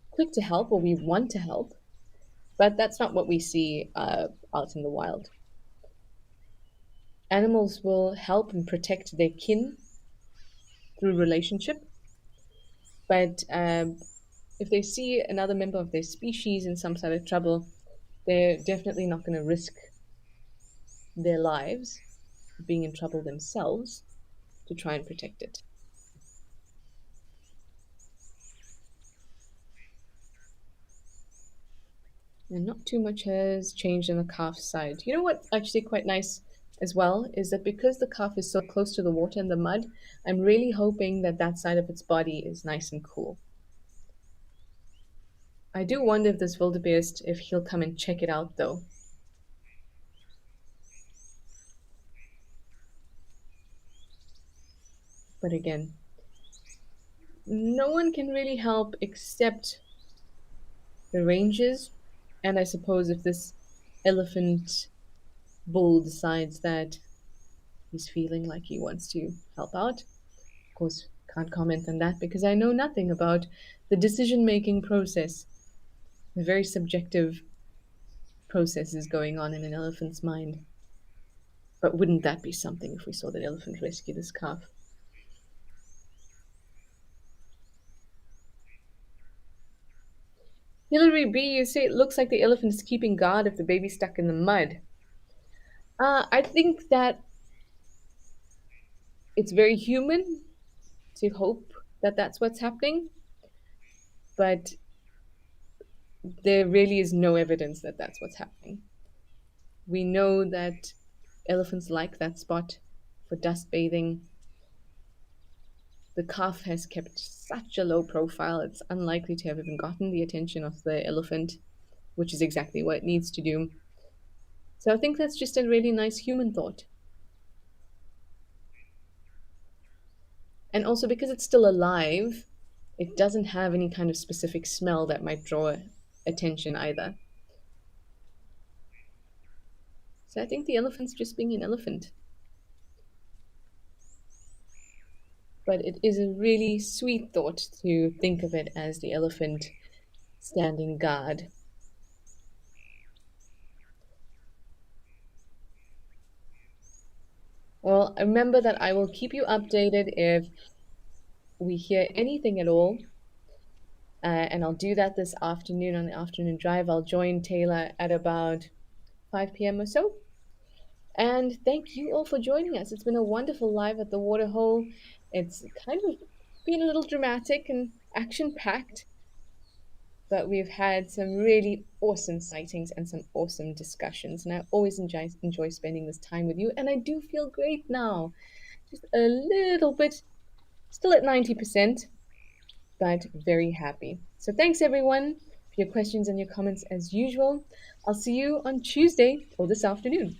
quick to help or we want to help. But that's not what we see out in the wild. Animals will help and protect their kin through relationship, but if they see another member of their species in some sort of trouble, they're definitely not going to risk their lives being in trouble themselves to try and protect it. And not too much has changed on the calf side. You know what's actually quite nice as well is that because the calf is so close to the water and the mud, I'm really hoping that that side of its body is nice and cool. I do wonder if this wildebeest, if he'll come and check it out though. But again, no one can really help except the rangers. And I suppose if this elephant bull decides that he's feeling like he wants to help out, of course, can't comment on that because I know nothing about the decision making process. The very subjective processes going on in an elephant's mind. But wouldn't that be something if we saw that elephant rescue this calf? Hillary B, you say it looks like the elephant is keeping guard if the baby's stuck in the mud. I think that it's very human to hope that that's what's happening, but there really is no evidence that that's what's happening. We know that elephants like that spot for dust bathing. The calf has kept such a low profile, it's unlikely to have even gotten the attention of the elephant, which is exactly what it needs to do. So I think that's just a really nice human thought. And also because it's still alive, it doesn't have any kind of specific smell that might draw attention either. So I think the elephant's just being an elephant. But it is a really sweet thought to think of it as the elephant standing guard. Well, remember that I will keep you updated if we hear anything at all. And I'll do that this afternoon on the afternoon drive. I'll join Taylor at about 5 p.m. or so. And thank you all for joining us. It's been a wonderful live at the waterhole. It's kind of been a little dramatic and action packed, but we've had some really awesome sightings and some awesome discussions. And I always enjoy spending this time with you. And I do feel great now. Just a little bit, still at 90%, but very happy. So thanks everyone for your questions and your comments as usual. I'll see you on Tuesday or this afternoon.